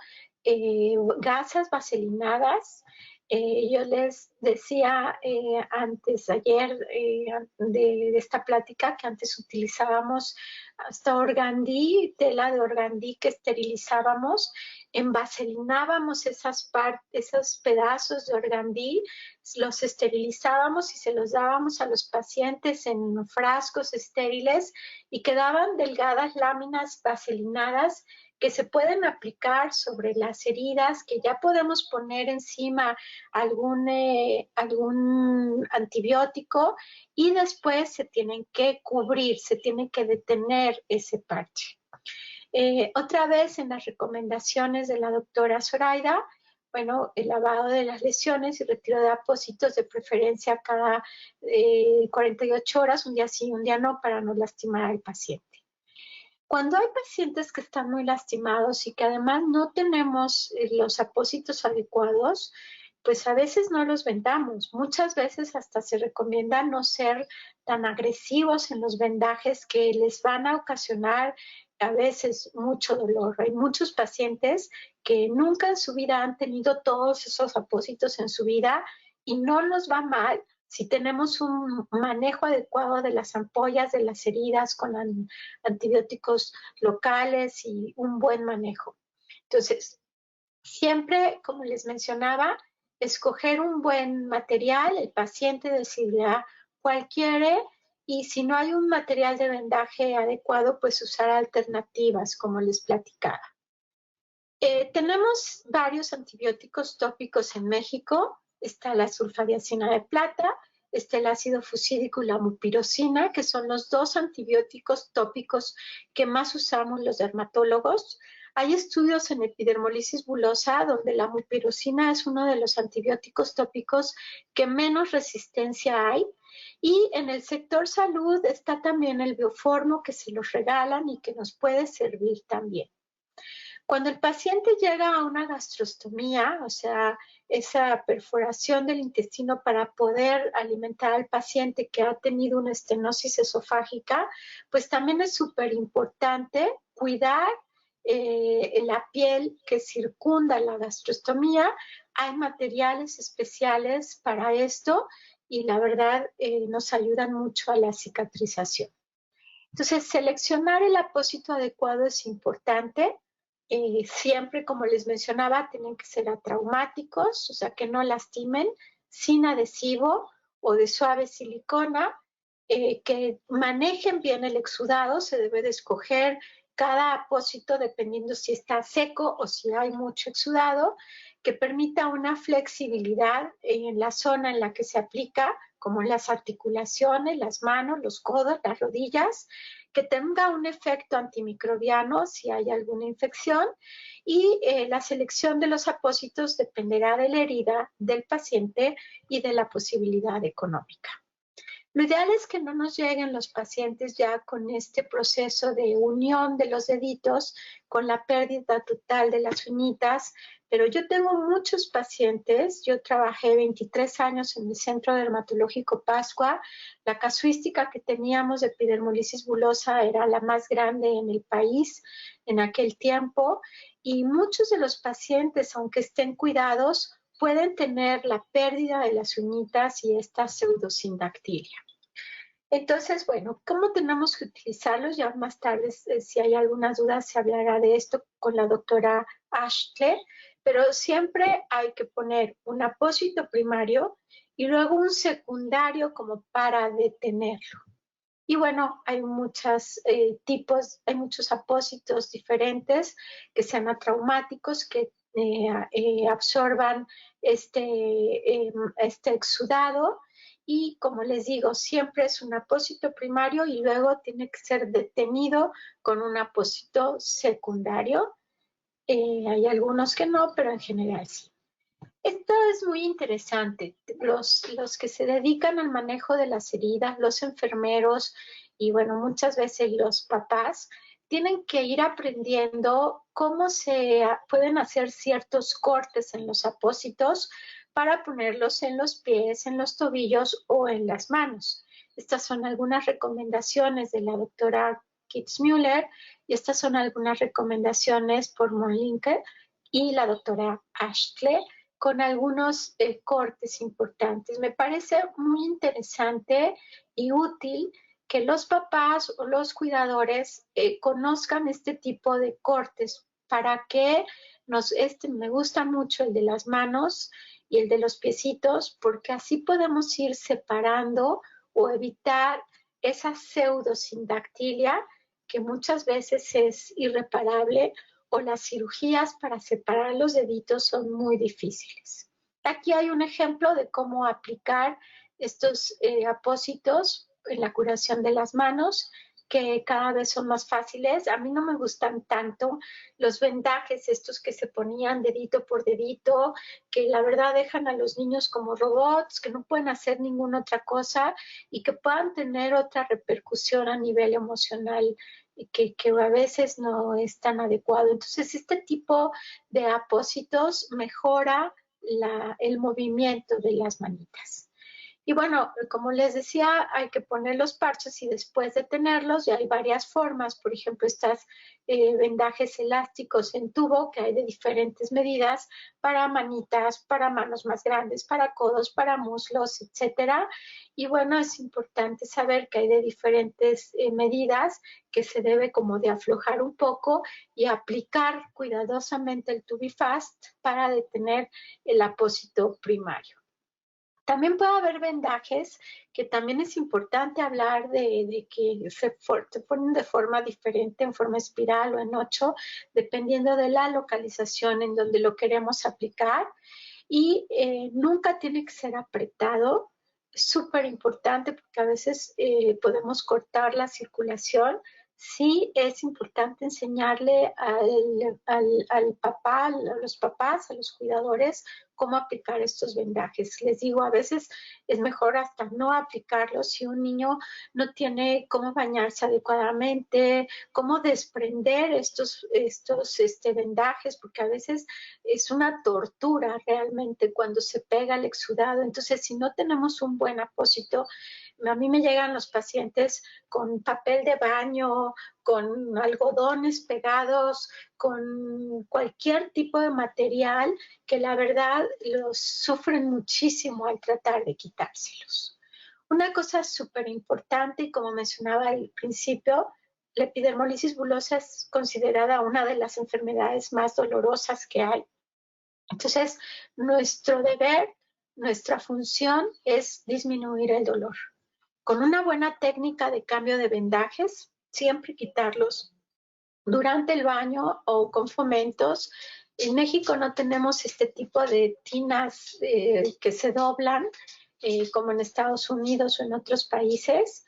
D: gasas vaselinadas. Yo les decía ayer de esta plática que antes utilizábamos hasta organdí, tela de organdí que esterilizábamos, envaselinábamos esos pedazos de organdí, los esterilizábamos y se los dábamos a los pacientes en frascos estériles y quedaban delgadas láminas vaselinadas que se pueden aplicar sobre las heridas, que ya podemos poner encima algún antibiótico y después se tienen que cubrir, se tiene que detener ese parche. Otra vez en las recomendaciones de la doctora Zoraida, bueno, el lavado de las lesiones y retiro de apósitos de preferencia cada 48 horas, un día sí, un día no, para no lastimar al paciente. Cuando hay pacientes que están muy lastimados y que además no tenemos los apósitos adecuados, pues a veces no los vendamos. Muchas veces hasta se recomienda no ser tan agresivos en los vendajes que les van a ocasionar a veces mucho dolor. Hay muchos pacientes que nunca en su vida han tenido todos esos apósitos en su vida y no nos va mal si tenemos un manejo adecuado de las ampollas, de las heridas con antibióticos locales y un buen manejo. Entonces, siempre, como les mencionaba, escoger un buen material, el paciente decidirá cuál quiere y si no hay un material de vendaje adecuado, pues usar alternativas, como les platicaba. Tenemos varios antibióticos tópicos en México. Está la sulfadiazina de plata, está el ácido fusídico y la mupirocina, que son los dos antibióticos tópicos que más usamos los dermatólogos. Hay estudios en epidermolisis bulosa donde la mupirocina es uno de los antibióticos tópicos que menos resistencia hay. Y en el sector salud está también el Bioformo, que se los regalan y que nos puede servir también. Cuando el paciente llega a una gastrostomía, o sea, esa perforación del intestino para poder alimentar al paciente que ha tenido una estenosis esofágica, pues también es súper importante cuidar la piel que circunda la gastrostomía. Hay materiales especiales para esto y la verdad nos ayudan mucho a la cicatrización. Entonces, seleccionar el apósito adecuado es importante. Siempre, como les mencionaba, tienen que ser atraumáticos, o sea, que no lastimen, sin adhesivo o de suave silicona, que manejen bien el exudado. Se debe de escoger cada apósito, dependiendo si está seco o si hay mucho exudado, que permita una flexibilidad en la zona en la que se aplica, como en las articulaciones, las manos, los codos, las rodillas, que tenga un efecto antimicrobiano si hay alguna infección, y la selección de los apósitos dependerá de la herida del paciente y de la posibilidad económica. Lo ideal es que no nos lleguen los pacientes ya con este proceso de unión de los deditos, con la pérdida total de las uñitas, pero yo tengo muchos pacientes. Yo trabajé 23 años en el Centro Dermatológico Pascua. La casuística que teníamos de epidermolisis bulosa era la más grande en el país en aquel tiempo, y muchos de los pacientes, aunque estén cuidados, pueden tener la pérdida de las uñitas y esta pseudosindactilia. Entonces, bueno, ¿cómo tenemos que utilizarlos? Ya más tarde, si hay algunas dudas, se hablará de esto con la doctora Ashley, pero siempre hay que poner un apósito primario y luego un secundario como para detenerlo. Y bueno, hay muchos tipos, hay muchos apósitos diferentes que sean atraumáticos, que absorban este exudado. Y como les digo, siempre es un apósito primario y luego tiene que ser detenido con un apósito secundario. Hay algunos que no, pero en general sí. Esto es muy interesante. Los que se dedican al manejo de las heridas, los enfermeros y bueno, muchas veces los papás, tienen que ir aprendiendo cómo se pueden hacer ciertos cortes en los apósitos para ponerlos en los pies, en los tobillos o en las manos. Estas son algunas recomendaciones de la doctora Kitzmüller y estas son algunas recomendaciones por Monlinke y la doctora Ashley, con algunos cortes importantes. Me parece muy interesante y útil que los papás o los cuidadores conozcan este tipo de cortes para que me gusta mucho el de las manos y el de los piecitos, porque así podemos ir separando o evitar esa pseudosindactilia que muchas veces es irreparable, o las cirugías para separar los deditos son muy difíciles. Aquí hay un ejemplo de cómo aplicar estos apósitos en la curación de las manos, que cada vez son más fáciles. A mí no me gustan tanto los vendajes estos que se ponían dedito por dedito, que la verdad dejan a los niños como robots, que no pueden hacer ninguna otra cosa y que puedan tener otra repercusión a nivel emocional que a veces no es tan adecuado. Entonces, este tipo de apósitos mejora el movimiento de las manitas. Y bueno, como les decía, hay que poner los parches y después de tenerlos, ya hay varias formas. Por ejemplo, estas vendajes elásticos en tubo, que hay de diferentes medidas, para manitas, para manos más grandes, para codos, para muslos, etcétera. Y bueno, es importante saber que hay de diferentes medidas, que se debe como de aflojar un poco y aplicar cuidadosamente el Tubifast para detener el apósito primario. También puede haber vendajes, que también es importante hablar de que se ponen de forma diferente, en forma espiral o en 8, dependiendo de la localización en donde lo queremos aplicar. Y nunca tiene que ser apretado. Es súper importante porque a veces podemos cortar la circulación. Sí es importante enseñarle al papá, a los papás, a los cuidadores, cómo aplicar estos vendajes. Les digo, a veces es mejor hasta no aplicarlos si un niño no tiene cómo bañarse adecuadamente, cómo desprender estos vendajes, porque a veces es una tortura realmente cuando se pega el exudado. Entonces, si no tenemos un buen apósito, a mí me llegan los pacientes con papel de baño, con algodones pegados, con cualquier tipo de material que la verdad los sufren muchísimo al tratar de quitárselos. Una cosa súper importante, y como mencionaba al principio, la epidermolisis bulosa es considerada una de las enfermedades más dolorosas que hay. Entonces, nuestro deber, nuestra función es disminuir el dolor. Con una buena técnica de cambio de vendajes, siempre quitarlos durante el baño o con fomentos. En México no tenemos este tipo de tinas que se doblan, como en Estados Unidos o en otros países.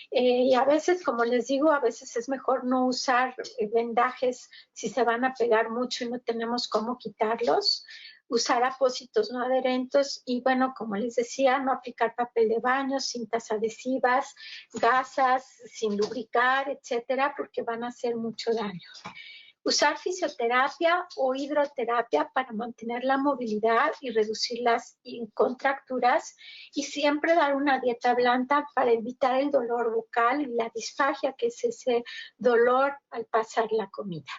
D: Y a veces, como les digo, a veces es mejor no usar vendajes si se van a pegar mucho y no tenemos cómo quitarlos. Usar apósitos no adherentes y, bueno, como les decía, no aplicar papel de baño, cintas adhesivas, gasas sin lubricar, etcétera, porque van a hacer mucho daño. Usar fisioterapia o hidroterapia para mantener la movilidad y reducir las contracturas, y siempre dar una dieta blanda para evitar el dolor bucal y la disfagia, que es ese dolor al pasar la comida.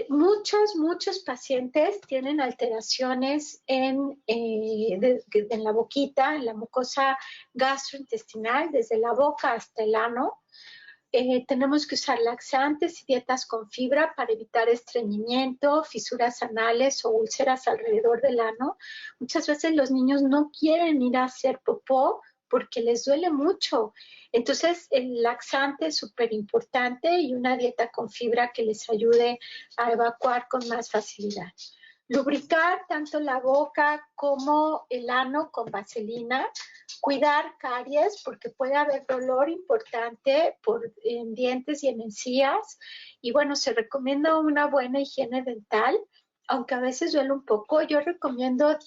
D: Muchos pacientes tienen alteraciones en la boquita, en la mucosa gastrointestinal, desde la boca hasta el ano. Tenemos que usar laxantes y dietas con fibra para evitar estreñimiento, fisuras anales o úlceras alrededor del ano. Muchas veces los niños no quieren ir a hacer popó porque les duele mucho. Entonces, el laxante es súper importante y una dieta con fibra que les ayude a evacuar con más facilidad. Lubricar tanto la boca como el ano con vaselina. Cuidar caries, porque puede haber dolor importante en dientes y en encías. Y bueno, se recomienda una buena higiene dental, aunque a veces duele un poco. Yo recomiendo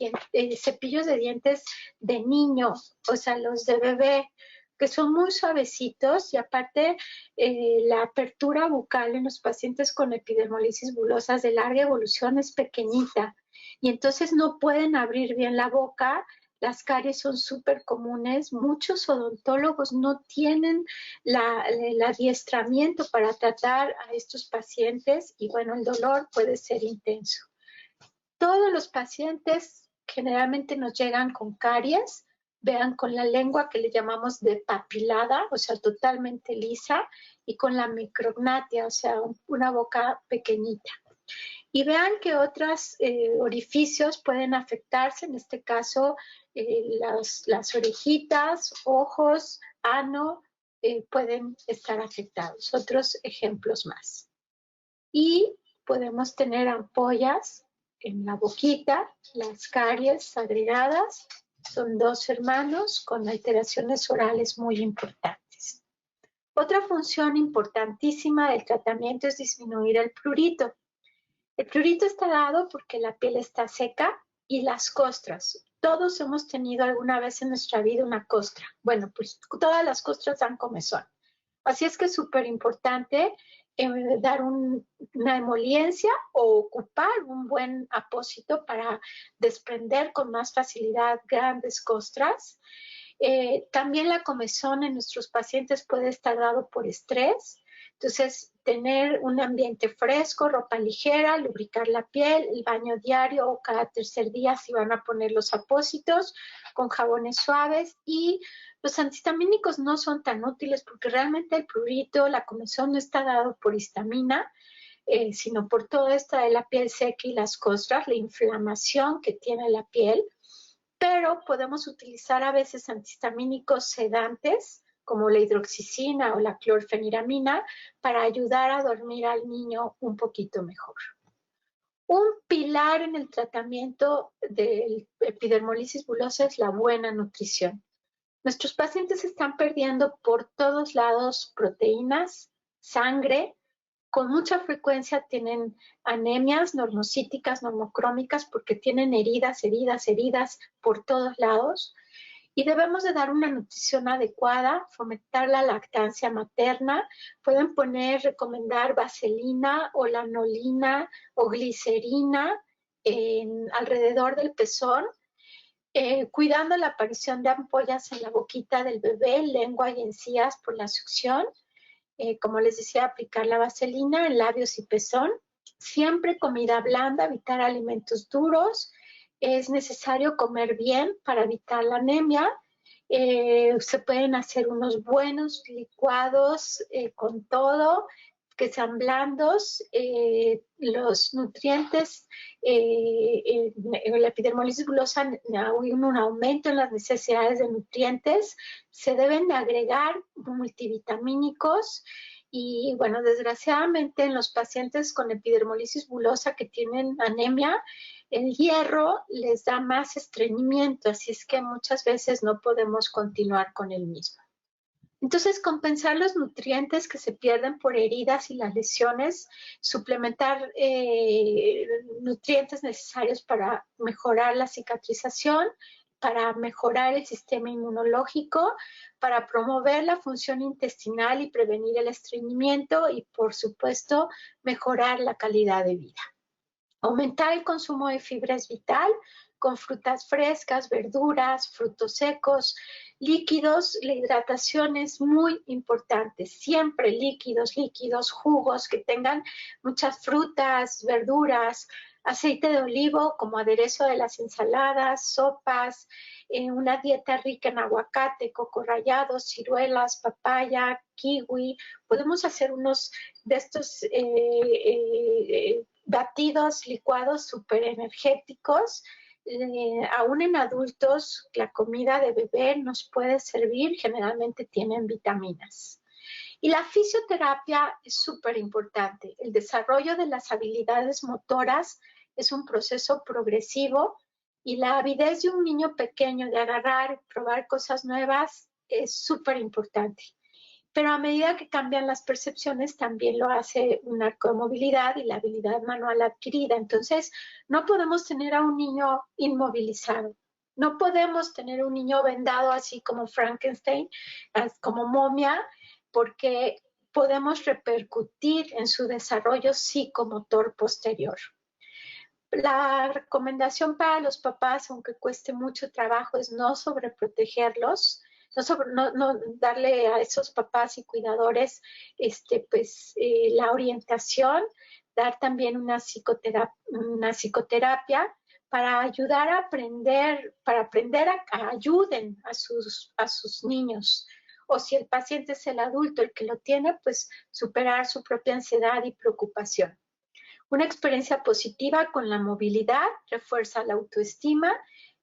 D: cepillos de dientes de niño, o sea, los de bebé, que son muy suavecitos, y aparte la apertura bucal en los pacientes con epidermolisis bulosa de larga evolución es pequeñita, y entonces no pueden abrir bien la boca. Las caries son súper comunes. Muchos odontólogos no tienen el adiestramiento para tratar a estos pacientes, y bueno, el dolor puede ser intenso. Todos los pacientes generalmente nos llegan con caries. Vean, con la lengua que le llamamos depapilada, o sea, totalmente lisa, y con la micrognatia, o sea, una boca pequeñita. Y vean que otros orificios pueden afectarse, en este caso las orejitas, ojos, ano, pueden estar afectados. Otros ejemplos más. Y podemos tener ampollas en la boquita, las caries agregadas. Son dos hermanos con alteraciones orales muy importantes. Otra función importantísima del tratamiento es disminuir el prurito. El prurito está dado porque la piel está seca y las costras. Todos hemos tenido alguna vez en nuestra vida una costra. Bueno, pues todas las costras dan comezón. Así es que es súper importante dar una emoliencia o ocupar un buen apósito para desprender con más facilidad grandes costras. También la comezón en nuestros pacientes puede estar dado por estrés. Entonces, tener un ambiente fresco, ropa ligera, lubricar la piel, el baño diario o cada tercer día si van a poner los apósitos, con jabones suaves. Y los antihistamínicos no son tan útiles porque realmente el prurito, la comezón no está dado por histamina, sino por todo esto de la piel seca y las costras, la inflamación que tiene la piel. Pero podemos utilizar a veces antihistamínicos sedantes, como la hidroxicina o la clorfeniramina, para ayudar a dormir al niño un poquito mejor. Un pilar en el tratamiento de epidermolisis bulosa es la buena nutrición. Nuestros pacientes están perdiendo por todos lados proteínas, sangre. Con mucha frecuencia tienen anemias normocíticas, normocrómicas, porque tienen heridas por todos lados. Y debemos de dar una nutrición adecuada, fomentar la lactancia materna. Pueden recomendar vaselina o lanolina o glicerina alrededor del pezón, cuidando la aparición de ampollas en la boquita del bebé, lengua y encías por la succión. Como les decía, aplicar la vaselina en labios y pezón. Siempre comida blanda, evitar alimentos duros. Es necesario comer bien para evitar la anemia. Se pueden hacer unos buenos licuados con todo, que sean blandos. Los nutrientes, la epidermolisis bulosa, hay un aumento en las necesidades de nutrientes. Se deben de agregar multivitamínicos Y bueno, desgraciadamente en los pacientes con epidermolisis bulosa que tienen anemia, el hierro les da más estreñimiento, así es que muchas veces no podemos continuar con el mismo. Entonces, compensar los nutrientes que se pierden por heridas y las lesiones, suplementar nutrientes necesarios para mejorar la cicatrización, para mejorar el sistema inmunológico, para promover la función intestinal y prevenir el estreñimiento y, por supuesto, mejorar la calidad de vida. Aumentar el consumo de fibra es vital, con frutas frescas, verduras, frutos secos, líquidos. La hidratación es muy importante, siempre líquidos, jugos que tengan muchas frutas, verduras, aceite de olivo como aderezo de las ensaladas, sopas, una dieta rica en aguacate, coco rallado, ciruelas, papaya, kiwi. Podemos hacer unos de estos batidos licuados súper energéticos. Aún en adultos, la comida de bebé nos puede servir, generalmente tienen vitaminas. Y la fisioterapia es súper importante. El desarrollo de las habilidades motoras es un proceso progresivo y la avidez de un niño pequeño de agarrar, probar cosas nuevas es súper importante. Pero a medida que cambian las percepciones, también lo hace un arco de movilidad y la habilidad manual adquirida. Entonces, no podemos tener a un niño inmovilizado. No podemos tener un niño vendado así como Frankenstein, como momia, porque podemos repercutir en su desarrollo psicomotor posterior. La recomendación para los papás, aunque cueste mucho trabajo, es no sobreprotegerlos, no darle a esos papás y cuidadores la orientación, dar también una psicoterapia para ayudar a aprender, ayuden a sus niños. O si el paciente es el adulto el que lo tiene, pues superar su propia ansiedad y preocupación. Una experiencia positiva con la movilidad refuerza la autoestima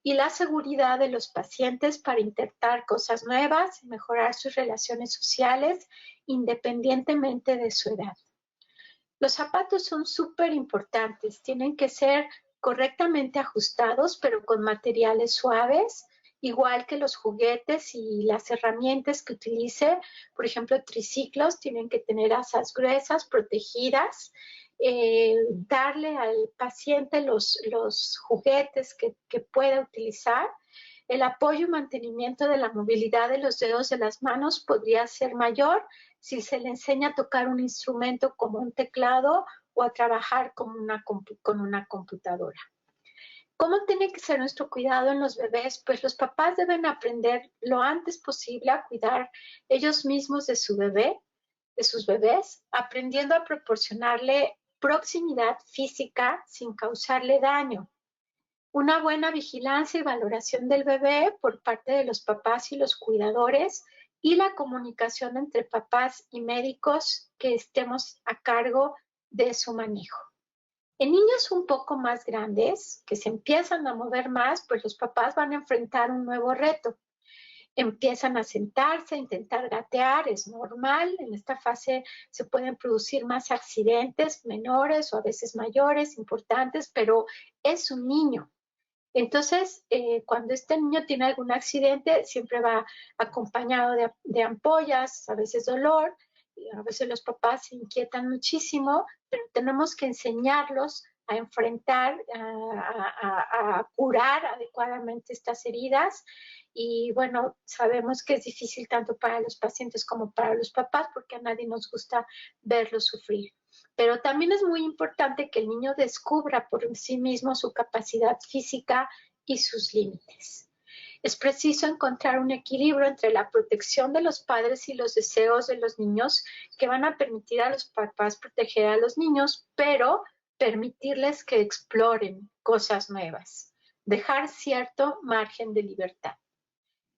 D: y la seguridad de los pacientes para intentar cosas nuevas y mejorar sus relaciones sociales independientemente de su edad. Los zapatos son súper importantes, tienen que ser correctamente ajustados, pero con materiales suaves, igual que los juguetes y las herramientas que utilice. Por ejemplo, triciclos tienen que tener asas gruesas, protegidas. Darle al paciente los juguetes que pueda utilizar. El apoyo y mantenimiento de la movilidad de los dedos de las manos podría ser mayor si se le enseña a tocar un instrumento como un teclado o a trabajar con una computadora. ¿Cómo tiene que ser nuestro cuidado en los bebés? Pues los papás deben aprender lo antes posible a cuidar ellos mismos de sus bebés, aprendiendo a proporcionarle proximidad física sin causarle daño. Una buena vigilancia y valoración del bebé por parte de los papás y los cuidadores y la comunicación entre papás y médicos que estemos a cargo de su manejo. En niños un poco más grandes, que se empiezan a mover más, pues los papás van a enfrentar un nuevo reto. Empiezan a sentarse, a intentar gatear, es normal. En esta fase se pueden producir más accidentes menores o a veces mayores, importantes, pero es un niño. Entonces, cuando este niño tiene algún accidente, siempre va acompañado de ampollas, a veces dolor, y a veces los papás se inquietan muchísimo, pero tenemos que enseñarlos a enfrentar, a curar adecuadamente estas heridas. Y bueno, sabemos que es difícil tanto para los pacientes como para los papás porque a nadie nos gusta verlos sufrir. Pero también es muy importante que el niño descubra por sí mismo su capacidad física y sus límites. Es preciso encontrar un equilibrio entre la protección de los padres y los deseos de los niños que van a permitir a los papás proteger a los niños, pero permitirles que exploren cosas nuevas, dejar cierto margen de libertad.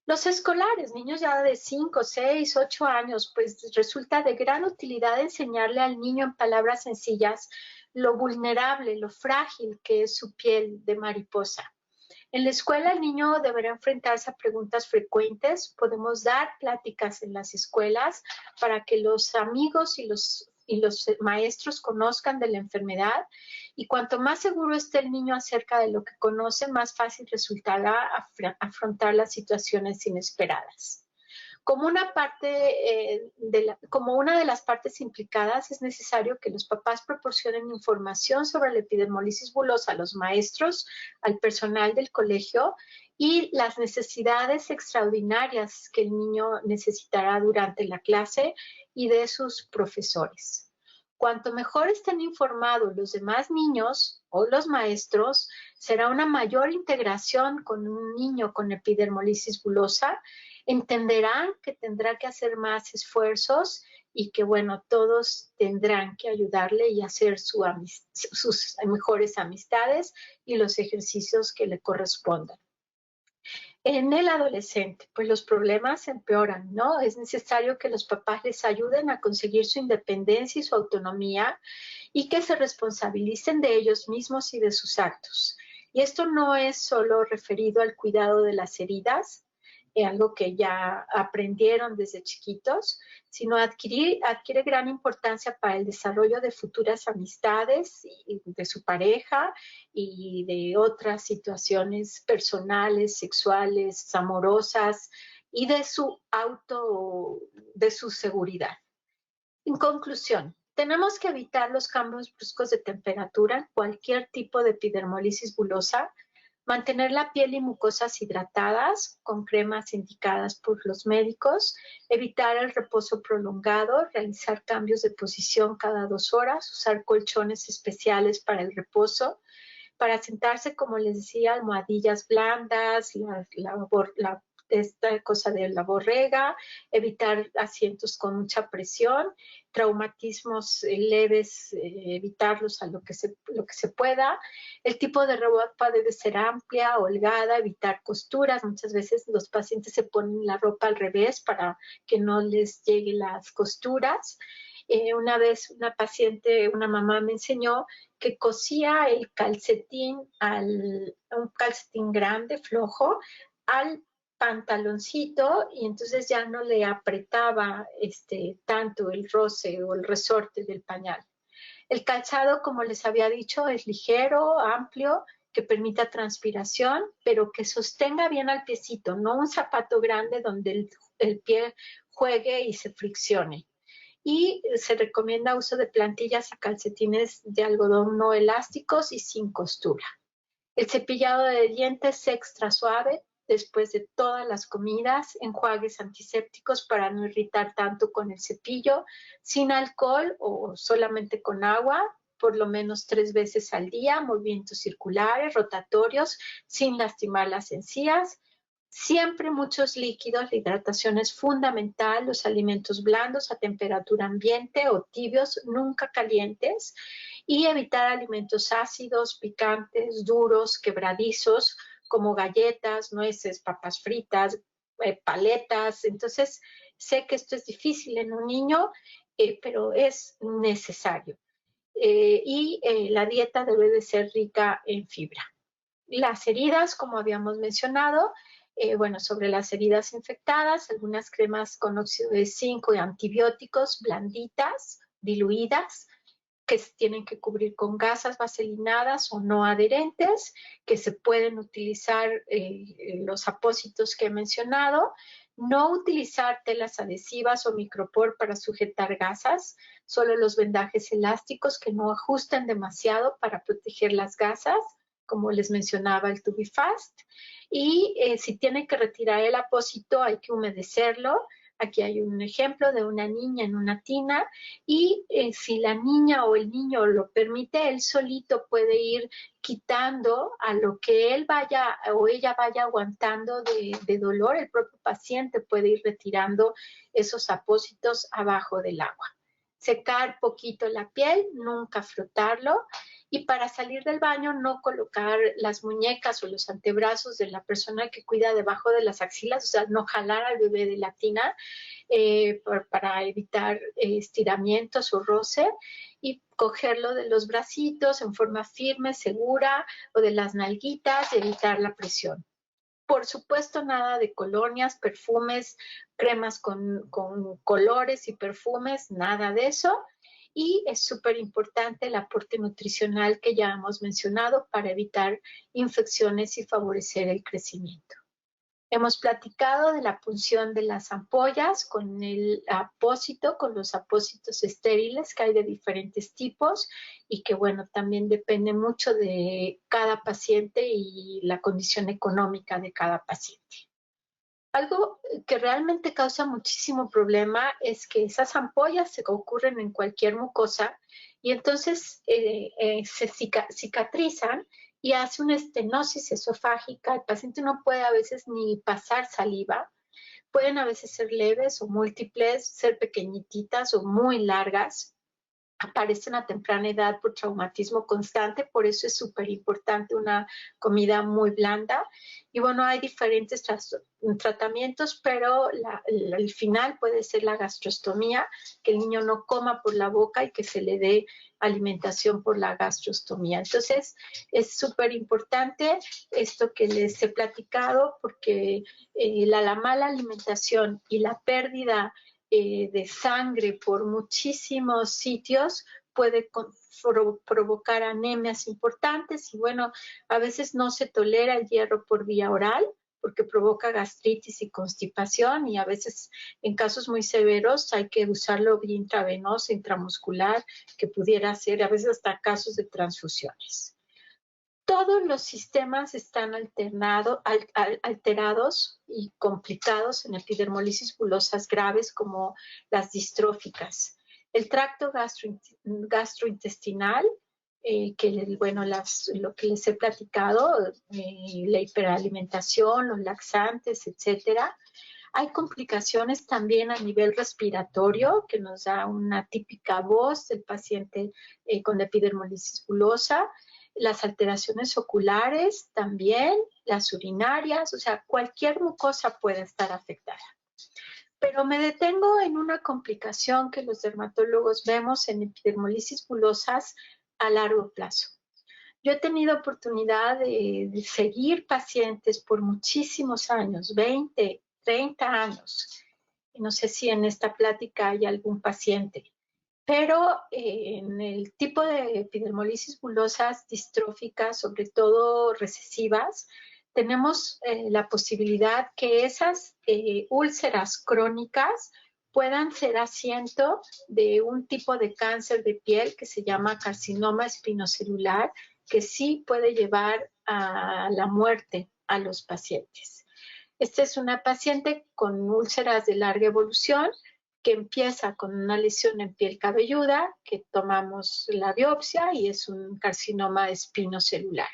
D: Los escolares, niños ya de 5, 6, 8 años, pues resulta de gran utilidad enseñarle al niño en palabras sencillas lo vulnerable, lo frágil que es su piel de mariposa. En la escuela el niño deberá enfrentarse a preguntas frecuentes. Podemos dar pláticas en las escuelas para que los amigos y los maestros conozcan de la enfermedad, y cuanto más seguro esté el niño acerca de lo que conoce, más fácil resultará afrontar las situaciones inesperadas. Como una de las partes implicadas, es necesario que los papás proporcionen información sobre la epidermolisis bulosa a los maestros, al personal del colegio, y las necesidades extraordinarias que el niño necesitará durante la clase y de sus profesores. Cuanto mejor estén informados los demás niños o los maestros, será una mayor integración con un niño con epidermolisis bulosa. Entenderán que tendrá que hacer más esfuerzos y que, bueno, todos tendrán que ayudarle y hacer sus mejores amistades y los ejercicios que le correspondan. En el adolescente, pues los problemas empeoran, ¿no? Es necesario que los papás les ayuden a conseguir su independencia y su autonomía y que se responsabilicen de ellos mismos y de sus actos. Y esto no es solo referido al cuidado de las heridas, algo que ya aprendieron desde chiquitos, sino adquiere gran importancia para el desarrollo de futuras amistades y de su pareja y de otras situaciones personales, sexuales, amorosas y de su seguridad. En conclusión, tenemos que evitar los cambios bruscos de temperatura en cualquier tipo de epidermolisis bulosa, mantener la piel y mucosas hidratadas con cremas indicadas por los médicos, evitar el reposo prolongado, realizar cambios de posición cada 2 horas, usar colchones especiales para el reposo, para sentarse, como les decía, almohadillas blandas, esta cosa de la borrega, evitar asientos con mucha presión, traumatismos leves, evitarlos a lo que se pueda. El tipo de ropa debe ser amplia, holgada, evitar costuras. Muchas veces los pacientes se ponen la ropa al revés para que no les lleguen las costuras. Una vez una mamá me enseñó que cosía el calcetín, un calcetín grande, flojo, al pantaloncito, y entonces ya no le apretaba tanto el roce o el resorte del pañal. El calzado, como les había dicho, es ligero, amplio, que permita transpiración, pero que sostenga bien al piecito, no un zapato grande donde el pie juegue y se friccione. Y se recomienda uso de plantillas y calcetines de algodón no elásticos y sin costura. El cepillado de dientes extra suave después de todas las comidas, enjuagues antisépticos para no irritar tanto con el cepillo, sin alcohol o solamente con agua, por lo menos 3 veces al día, movimientos circulares, rotatorios, sin lastimar las encías. Siempre muchos líquidos, la hidratación es fundamental, los alimentos blandos a temperatura ambiente o tibios, nunca calientes, y evitar alimentos ácidos, picantes, duros, quebradizos, como galletas, nueces, papas fritas, paletas. Entonces, sé que esto es difícil en un niño, pero es necesario. La dieta debe de ser rica en fibra. Las heridas, como habíamos mencionado, sobre las heridas infectadas, algunas cremas con óxido de zinc y antibióticos blanditas, diluidas, que se tienen que cubrir con gasas vaselinadas o no adherentes, que se pueden utilizar los apósitos que he mencionado, no utilizar telas adhesivas o micropor para sujetar gasas, solo los vendajes elásticos que no ajusten demasiado para proteger las gasas, como les mencionaba el Tubifast, y si tienen que retirar el apósito hay que humedecerlo. Aquí hay un ejemplo de una niña en una tina y si la niña o el niño lo permite, él solito puede ir quitando a lo que él vaya o ella vaya aguantando de dolor. El propio paciente puede ir retirando esos apósitos abajo del agua. Secar poquito la piel, nunca frotarlo. Y para salir del baño, no colocar las muñecas o los antebrazos de la persona que cuida debajo de las axilas, o sea, no jalar al bebé de la tina para evitar estiramientos o roce, y cogerlo de los bracitos en forma firme, segura, o de las nalguitas y evitar la presión. Por supuesto, nada de colonias, perfumes, cremas con colores y perfumes, nada de eso. Y es súper importante el aporte nutricional que ya hemos mencionado para evitar infecciones y favorecer el crecimiento. Hemos platicado de la punción de las ampollas con el apósito, con los apósitos estériles que hay de diferentes tipos y que, bueno, también depende mucho de cada paciente y la condición económica de cada paciente. Algo que realmente causa muchísimo problema es que esas ampollas se ocurren en cualquier mucosa y entonces se cicatrizan y hace una estenosis esofágica. El paciente no puede a veces ni pasar saliva. Pueden a veces ser leves o múltiples, ser pequeñitas o muy largas. Aparecen a temprana edad por traumatismo constante, por eso es súper importante una comida muy blanda. Y bueno, hay diferentes tratamientos, pero el final puede ser la gastrostomía, que el niño no coma por la boca y que se le dé alimentación por la gastrostomía. Entonces, es súper importante esto que les he platicado, porque la mala alimentación y la pérdida de sangre por muchísimos sitios puede provocar anemias importantes y bueno, a veces no se tolera el hierro por vía oral porque provoca gastritis y constipación y a veces en casos muy severos hay que usarlo vía intravenosa, intramuscular, que pudiera ser a veces hasta casos de transfusiones. Todos los sistemas están alterados y complicados en epidermolisis bulosas graves como las distróficas. El tracto gastrointestinal, lo que les he platicado, la hiperalimentación, los laxantes, etcétera. Hay complicaciones también a nivel respiratorio que nos da una típica voz del paciente con epidermolisis bulosa. Las alteraciones oculares también, las urinarias, o sea, cualquier mucosa puede estar afectada. Pero me detengo en una complicación que los dermatólogos vemos en epidermolisis bulosas a largo plazo. Yo he tenido oportunidad de seguir pacientes por muchísimos años, 20, 30 años. No sé si en esta plática hay algún paciente. Pero en el tipo de epidermolisis bulosas distróficas, sobre todo recesivas, tenemos la posibilidad que esas úlceras crónicas puedan ser asiento de un tipo de cáncer de piel que se llama carcinoma espinocelular, que sí puede llevar a la muerte a los pacientes. Esta es una paciente con úlceras de larga evolución, que empieza con una lesión en piel cabelluda, que tomamos la biopsia y es un carcinoma espinocelular.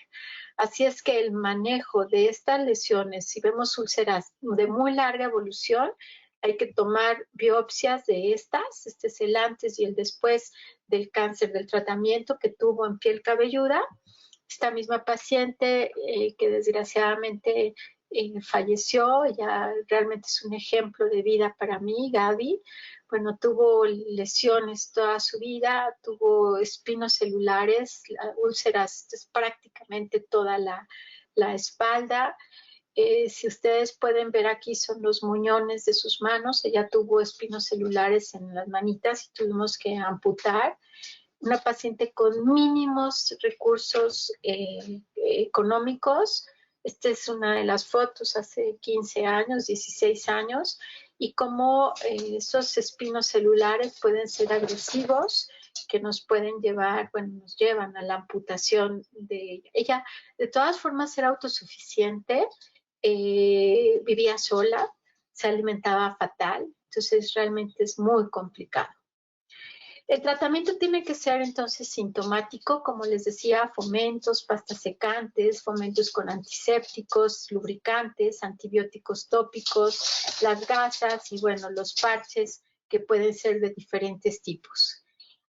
D: Así es que el manejo de estas lesiones, si vemos úlceras de muy larga evolución, hay que tomar biopsias de estas. Este es el antes y el después del cáncer del tratamiento que tuvo en piel cabelluda. Esta misma paciente que desgraciadamente falleció, ella realmente es un ejemplo de vida para mí, Gaby. Bueno, tuvo lesiones toda su vida, tuvo espinos celulares, úlceras prácticamente toda la espalda. Si ustedes pueden ver aquí son los muñones de sus manos. Ella tuvo espinos celulares en las manitas y tuvimos que amputar. Una paciente con mínimos recursos económicos. Esta es una de las fotos hace 15 años, 16 años, y cómo esos espinos celulares pueden ser agresivos, que nos pueden llevar, bueno, nos llevan a la amputación de ella. De todas formas era autosuficiente, vivía sola, se alimentaba fatal, entonces realmente es muy complicado. El tratamiento tiene que ser entonces sintomático, como les decía, fomentos, pastas secantes, fomentos con antisépticos, lubricantes, antibióticos tópicos, las gasas y bueno, los parches que pueden ser de diferentes tipos.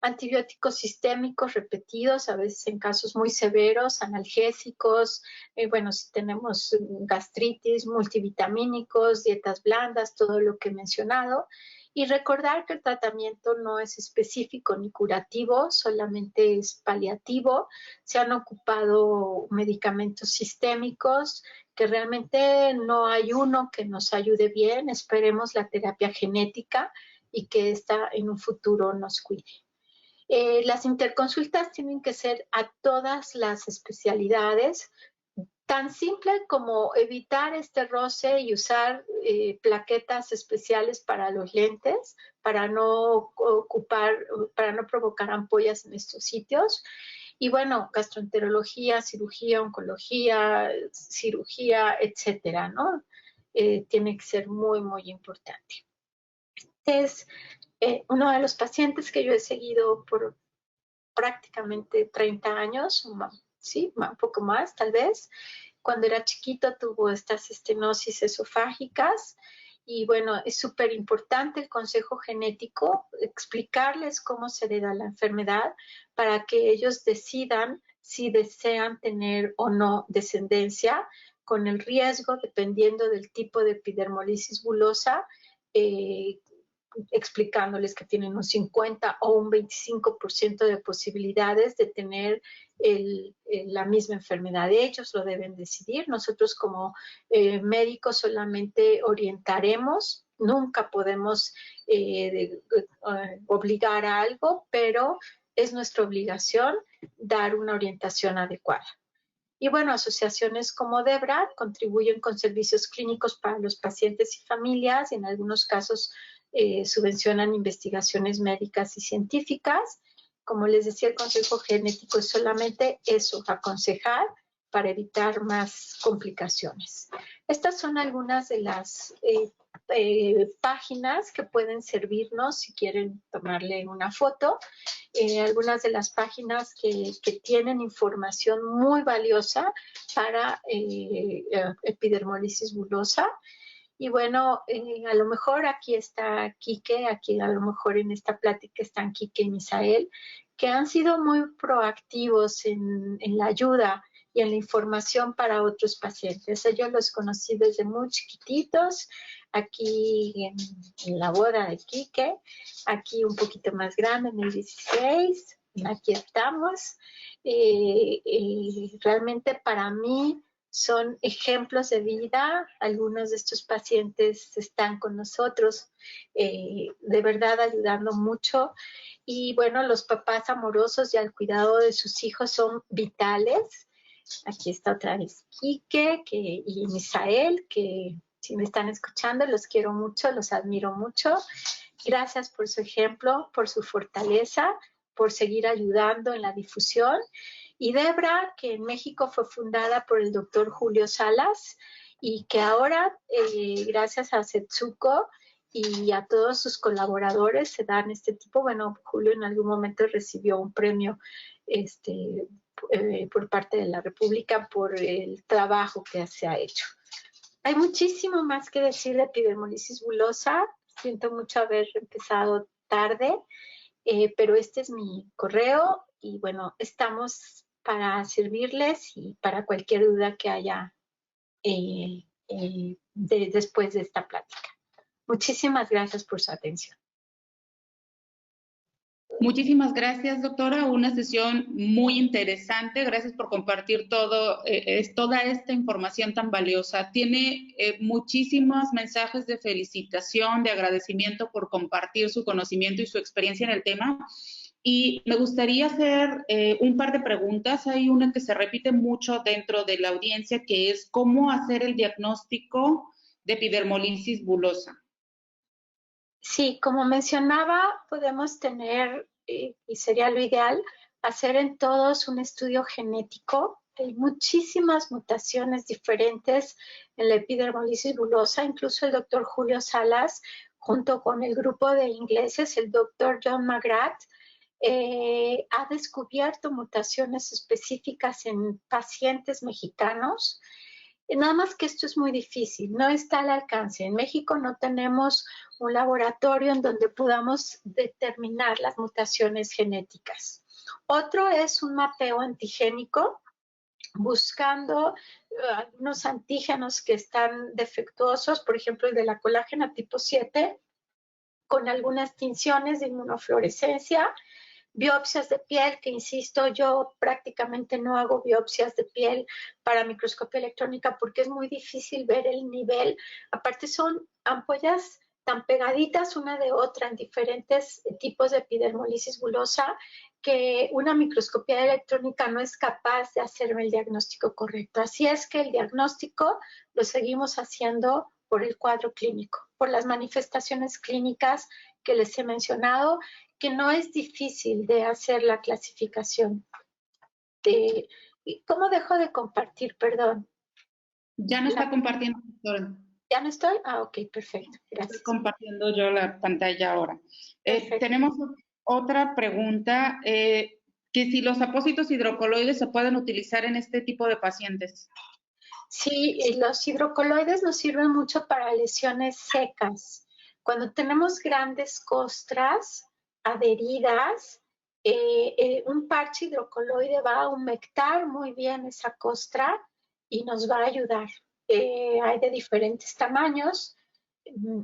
D: antibióticos sistémicos repetidos, a veces en casos muy severos, analgésicos, bueno, si tenemos gastritis, multivitamínicos, dietas blandas, todo lo que he mencionado. Y recordar que el tratamiento no es específico ni curativo, solamente es paliativo. Se han ocupado medicamentos sistémicos, que realmente no hay uno que nos ayude bien. Esperemos la terapia genética y que esta en un futuro nos cuide. Las interconsultas tienen que ser a todas las especialidades, tan simple como evitar este roce y usar plaquetas especiales para los lentes, para no provocar ampollas en estos sitios. Y bueno, gastroenterología, cirugía, oncología, cirugía, etcétera, ¿no? Tiene que ser muy, muy importante. Es uno de los pacientes que yo he seguido por prácticamente 30 años, sí, un poco más tal vez. Cuando era chiquito tuvo estas estenosis esofágicas y bueno, es súper importante el consejo genético, explicarles cómo se hereda la enfermedad para que ellos decidan si desean tener o no descendencia, con el riesgo, dependiendo del tipo de epidermolisis bulosa, explicándoles que tienen un 50 o un 25% de posibilidades de tener la misma enfermedad. Ellos lo deben decidir. Nosotros como médicos solamente orientaremos. Nunca podemos obligar a algo, pero es nuestra obligación dar una orientación adecuada. Y bueno, asociaciones como DEBRA contribuyen con servicios clínicos para los pacientes y familias, y en algunos casos subvencionan investigaciones médicas y científicas. Como les decía, el consejo genético es solamente eso, aconsejar para evitar más complicaciones. Estas son algunas de las páginas que pueden servirnos si quieren tomarle una foto. Algunas de las páginas que tienen información muy valiosa para epidermolisis bulosa. Y bueno, a lo mejor aquí está Quique, aquí a lo mejor en esta plática están Quique y Misael, que han sido muy proactivos en la ayuda y en la información para otros pacientes. Yo los conocí desde muy chiquititos, aquí en la boda de Quique, aquí un poquito más grande, en el 16, aquí estamos. Realmente para mí son ejemplos de vida. Algunos de estos pacientes están con nosotros, de verdad ayudando mucho. Y bueno, los papás amorosos y al cuidado de sus hijos son vitales. Aquí está otra vez Quique y Misael, que si me están escuchando, los quiero mucho, los admiro mucho. Gracias por su ejemplo, por su fortaleza, por seguir ayudando en la difusión. Y DEBRA, que en México fue fundada por el doctor Julio Salas y que ahora, gracias a Setsuko y a todos sus colaboradores, se dan este tipo. Bueno, Julio en algún momento recibió un premio por parte de la República por el trabajo que se ha hecho. Hay muchísimo más que decir de epidermolisis bulosa. Siento mucho haber empezado tarde, pero este es mi correo y bueno, estamos para servirles y para cualquier duda que haya después de esta plática. Muchísimas gracias por su atención.
A: Muchísimas gracias, doctora. Una sesión muy interesante. Gracias por compartir toda esta información tan valiosa. Tiene muchísimos mensajes de felicitación, de agradecimiento por compartir su conocimiento y su experiencia en el tema. Y me gustaría hacer un par de preguntas. Hay una que se repite mucho dentro de la audiencia, que es ¿cómo hacer el diagnóstico de epidermolisis bulosa?
D: Sí, como mencionaba, podemos tener, y sería lo ideal, hacer en todos un estudio genético. Hay muchísimas mutaciones diferentes en la epidermolisis bulosa. Incluso el doctor Julio Salas, junto con el grupo de ingleses, el doctor John McGrath, ha descubierto mutaciones específicas en pacientes mexicanos Nada más que esto es muy difícil, no está al alcance. En México no tenemos un laboratorio en donde podamos determinar las mutaciones genéticas. Otro es un mapeo antigénico, buscando algunos antígenos que están defectuosos, por ejemplo, el de la colágena tipo 7, con algunas tinciones de inmunofluorescencia, biopsias de piel, que insisto, yo prácticamente no hago biopsias de piel para microscopía electrónica porque es muy difícil ver el nivel. Aparte son ampollas tan pegaditas una de otra en diferentes tipos de epidermolisis bulosa que una microscopía electrónica no es capaz de hacerme el diagnóstico correcto. Así es que el diagnóstico lo seguimos haciendo por el cuadro clínico, por las manifestaciones clínicas que les he mencionado, que no es difícil de hacer la clasificación. ¿Cómo dejo de compartir? Perdón.
A: Ya no está compartiendo, doctora.
D: ¿Ya no estoy? Ah, ok, perfecto. Gracias.
A: Estoy compartiendo yo la pantalla ahora. Tenemos otra pregunta, que si los apósitos hidrocoloides se pueden utilizar en este tipo de pacientes.
D: Sí, los hidrocoloides nos sirven mucho para lesiones secas. Cuando tenemos grandes costras adheridas, un parche hidrocoloide va a humectar muy bien esa costra y nos va a ayudar. Hay de diferentes tamaños,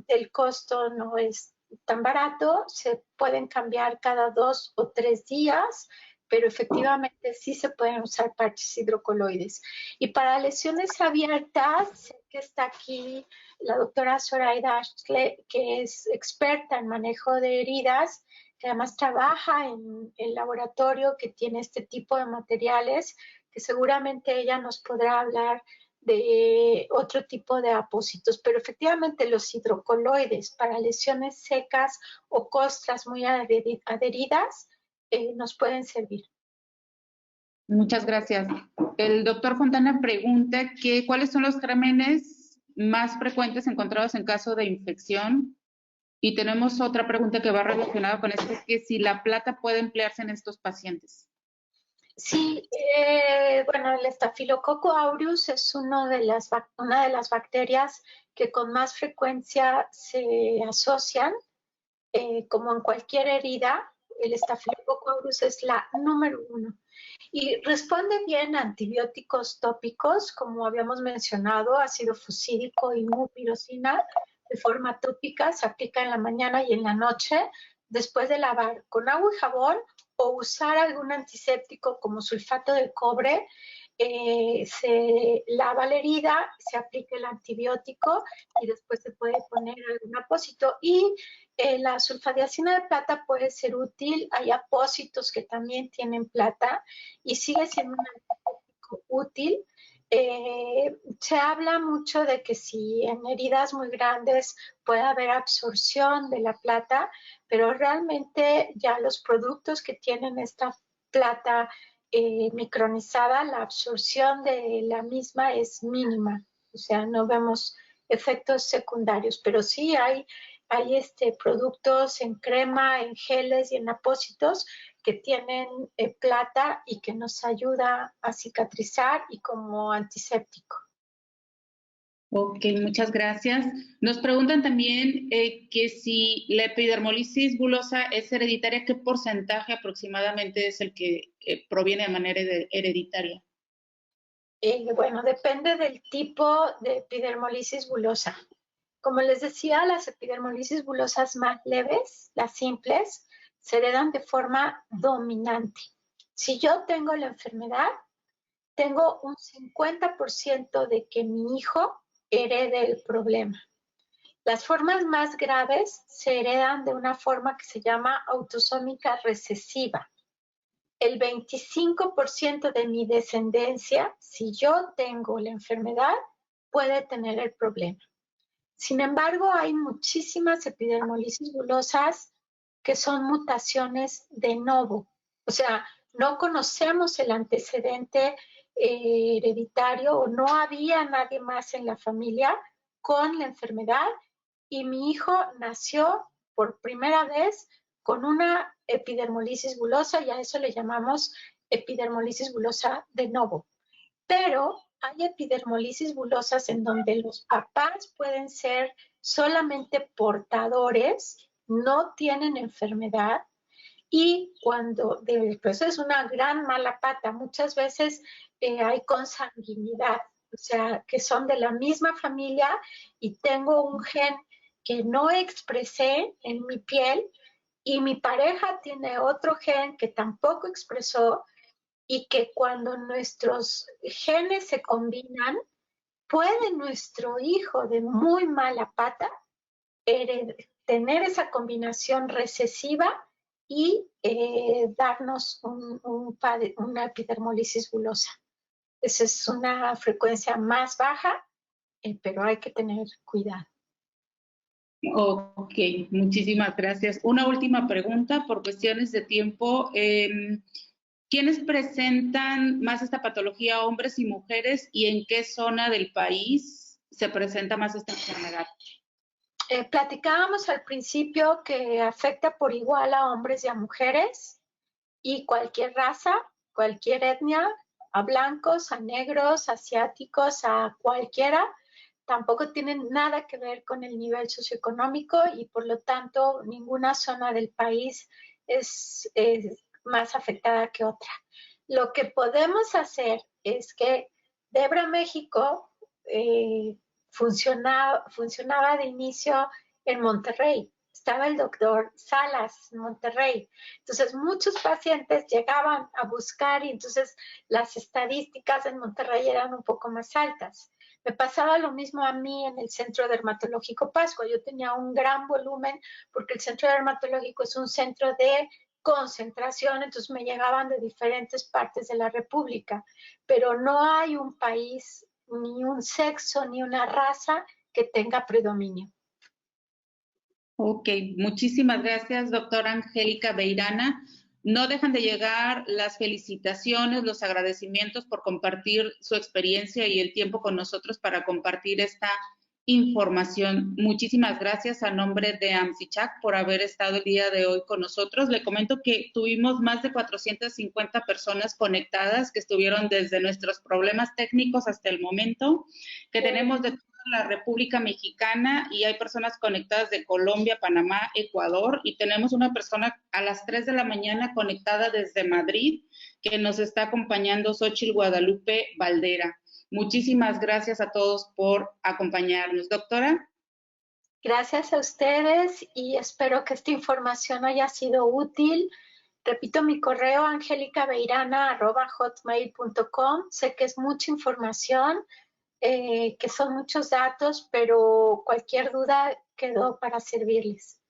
D: el costo no es tan barato, se pueden cambiar cada 2 o 3 días, pero efectivamente sí se pueden usar parches hidrocoloides. Y para lesiones abiertas, sé que está aquí la doctora Zoraida Ashley, que es experta en manejo de heridas, que además trabaja en el laboratorio que tiene este tipo de materiales, que seguramente ella nos podrá hablar de otro tipo de apósitos, pero efectivamente los hidrocoloides para lesiones secas o costras muy adheridas nos pueden servir.
A: Muchas gracias. El doctor Fontana pregunta que cuáles son los gérmenes más frecuentes encontrados en caso de infección. Y tenemos otra pregunta que va relacionada con esto, que si la plata puede emplearse en estos pacientes.
D: Sí, bueno, el Staphylococcus aureus es una de las bacterias que con más frecuencia se asocian, como en cualquier herida. El Staphylococcus aureus es la número 1 y responde bien a antibióticos tópicos, como habíamos mencionado, ácido fucídico y mupirocina de forma tópica, se aplica en la mañana y en la noche después de lavar con agua y jabón o usar algún antiséptico como sulfato de cobre. Se lava la herida, se aplica el antibiótico y después se puede poner algún apósito. Y la sulfadiazina de plata puede ser útil. Hay apósitos que también tienen plata y sigue siendo un antibiótico útil. Se habla mucho de que si en heridas muy grandes puede haber absorción de la plata, pero realmente ya los productos que tienen esta plata micronizada, la absorción de la misma es mínima, o sea, no vemos efectos secundarios, pero sí hay productos en crema, en geles y en apósitos que tienen plata y que nos ayuda a cicatrizar y como antiséptico.
A: Ok, muchas gracias. Nos preguntan también que si la epidermolisis bulosa es hereditaria, ¿qué porcentaje aproximadamente es el que proviene de manera hereditaria?
D: Bueno, depende del tipo de epidermolisis bulosa. Como les decía, las epidermolisis bulosas más leves, las simples, se heredan de forma dominante. Si yo tengo la enfermedad, tengo un 50% de que mi hijo herede el problema. Las formas más graves se heredan de una forma que se llama autosómica recesiva. El 25% de mi descendencia, si yo tengo la enfermedad, puede tener el problema. Sin embargo, hay muchísimas epidermolisis bulosas que son mutaciones de novo. O sea, no conocemos el antecedente hereditario o no había nadie más en la familia con la enfermedad y mi hijo nació por primera vez con una epidermolisis bulosa y a eso le llamamos epidermolisis bulosa de novo. Pero hay epidermolisis bulosas en donde los papás pueden ser solamente portadores, no tienen enfermedad, y cuando pues es una gran mala pata, muchas veces hay consanguinidad, o sea, que son de la misma familia y tengo un gen que no expresé en mi piel y mi pareja tiene otro gen que tampoco expresó, y que cuando nuestros genes se combinan, puede nuestro hijo de muy mala pata tener esa combinación recesiva y darnos una epidermolisis bulosa. Esa es una frecuencia más baja, pero hay que tener cuidado.
A: Ok, muchísimas gracias. Una última pregunta por cuestiones de tiempo. ¿Quiénes presentan más esta patología, hombres y mujeres, y en qué zona del país se presenta más esta enfermedad?
D: Platicábamos al principio que afecta por igual a hombres y a mujeres, y cualquier raza, cualquier etnia, a blancos, a negros, asiáticos, a cualquiera. Tampoco tienen nada que ver con el nivel socioeconómico y por lo tanto ninguna zona del país es más afectada que otra. Lo que podemos hacer es que Debra México funcionaba de inicio en Monterrey. Estaba el doctor Salas en Monterrey. Entonces muchos pacientes llegaban a buscar y entonces las estadísticas en Monterrey eran un poco más altas. Me pasaba lo mismo a mí en el Centro Dermatológico Pascua. Yo tenía un gran volumen porque el Centro Dermatológico es un centro de concentración, entonces me llegaban de diferentes partes de la República, pero no hay un país, ni un sexo, ni una raza que tenga predominio.
A: Ok, muchísimas gracias, doctora Angélica Beirana. No dejan de llegar las felicitaciones, los agradecimientos por compartir su experiencia y el tiempo con nosotros para compartir esta información. Muchísimas gracias a nombre de AMSICHAC por haber estado el día de hoy con nosotros. Le comento que tuvimos más de 450 personas conectadas que estuvieron desde nuestros problemas técnicos hasta el momento, que tenemos de toda la República Mexicana y hay personas conectadas de Colombia, Panamá, Ecuador, y tenemos una persona a las 3 de la mañana conectada desde Madrid que nos está acompañando, Xochitl Guadalupe Valdera. Muchísimas gracias a todos por acompañarnos. Doctora.
D: Gracias a ustedes y espero que esta información haya sido útil. Repito mi correo, angelicabeirana@hotmail.com. Sé que es mucha información, que son muchos datos, pero cualquier duda quedó para servirles.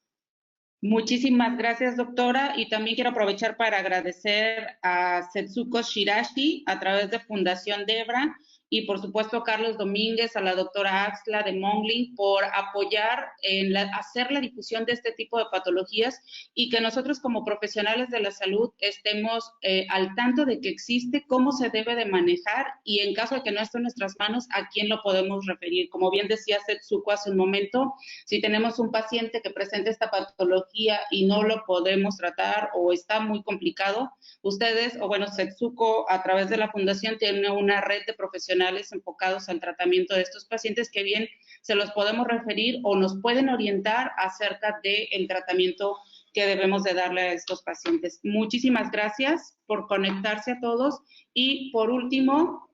A: Muchísimas gracias, doctora. Y también quiero aprovechar para agradecer a Setsuko Shirashi a través de Fundación Debra y, por supuesto, a Carlos Domínguez, a la doctora Axla de Mongling por apoyar en hacer la difusión de este tipo de patologías y que nosotros como profesionales de la salud estemos al tanto de que existe, cómo se debe de manejar y en caso de que no esté en nuestras manos, a quién lo podemos referir. Como bien decía Setsuko hace un momento, si tenemos un paciente que presenta esta patología y no lo podemos tratar o está muy complicado, ustedes, o bueno, Setsuko a través de la fundación tiene una red de profesionales enfocados al tratamiento de estos pacientes que bien se los podemos referir o nos pueden orientar acerca del tratamiento que debemos de darle a estos pacientes. Muchísimas gracias por conectarse a todos y por último,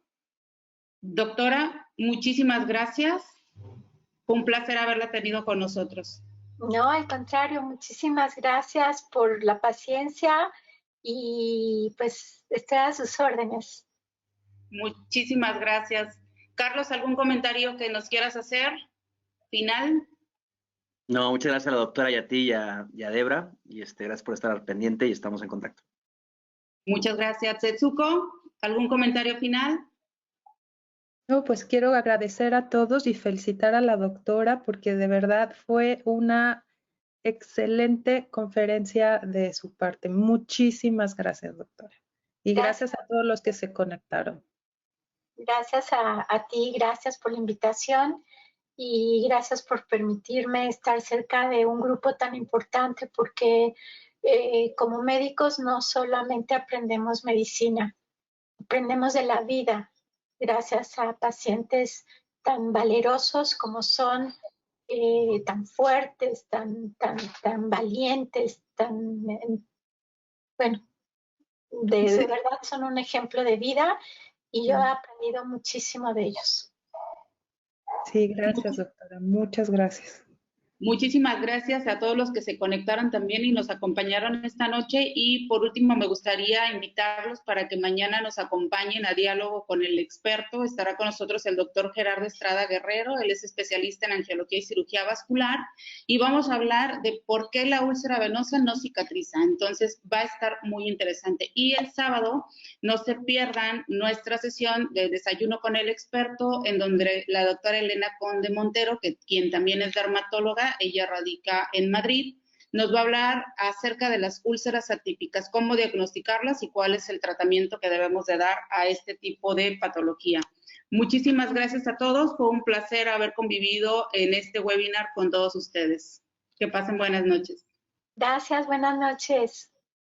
A: doctora, muchísimas gracias. Fue un placer haberla tenido con nosotros.
D: No, al contrario, muchísimas gracias por la paciencia y pues estoy a sus órdenes.
A: Muchísimas gracias. Carlos, ¿algún comentario que nos quieras hacer? Final.
C: No, muchas gracias a la doctora y a ti y a Debra. Y gracias por estar al pendiente y estamos en contacto.
A: Muchas gracias, Setsuko. ¿Algún comentario final?
B: No, pues quiero agradecer a todos y felicitar a la doctora porque de verdad fue una excelente conferencia de su parte. Muchísimas gracias, doctora. Y gracias a todos los que se conectaron.
D: Gracias a ti, gracias por la invitación y gracias por permitirme estar cerca de un grupo tan importante porque como médicos no solamente aprendemos medicina, aprendemos de la vida gracias a pacientes tan valerosos como son, tan fuertes, tan valientes, bueno, de verdad son un ejemplo de vida y yo he aprendido muchísimo de ellos.
B: Sí, gracias, doctora. Muchas gracias.
A: Muchísimas gracias a todos los que se conectaron también y nos acompañaron esta noche. Y por último, me gustaría invitarlos para que mañana nos acompañen a diálogo con el experto. Estará con nosotros el doctor Gerardo Estrada Guerrero. Él es especialista en angiología y cirugía vascular. Y vamos a hablar de por qué la úlcera venosa no cicatriza. Entonces, va a estar muy interesante. Y el sábado, no se pierdan nuestra sesión de desayuno con el experto, en donde la doctora Elena Conde Montero, quien también es dermatóloga, ella radica en Madrid, nos va a hablar acerca de las úlceras atípicas, cómo diagnosticarlas y cuál es el tratamiento que debemos de dar a este tipo de patología. Muchísimas gracias a todos, fue un placer haber convivido en este webinar con todos ustedes. Que pasen buenas noches.
D: Gracias, buenas noches.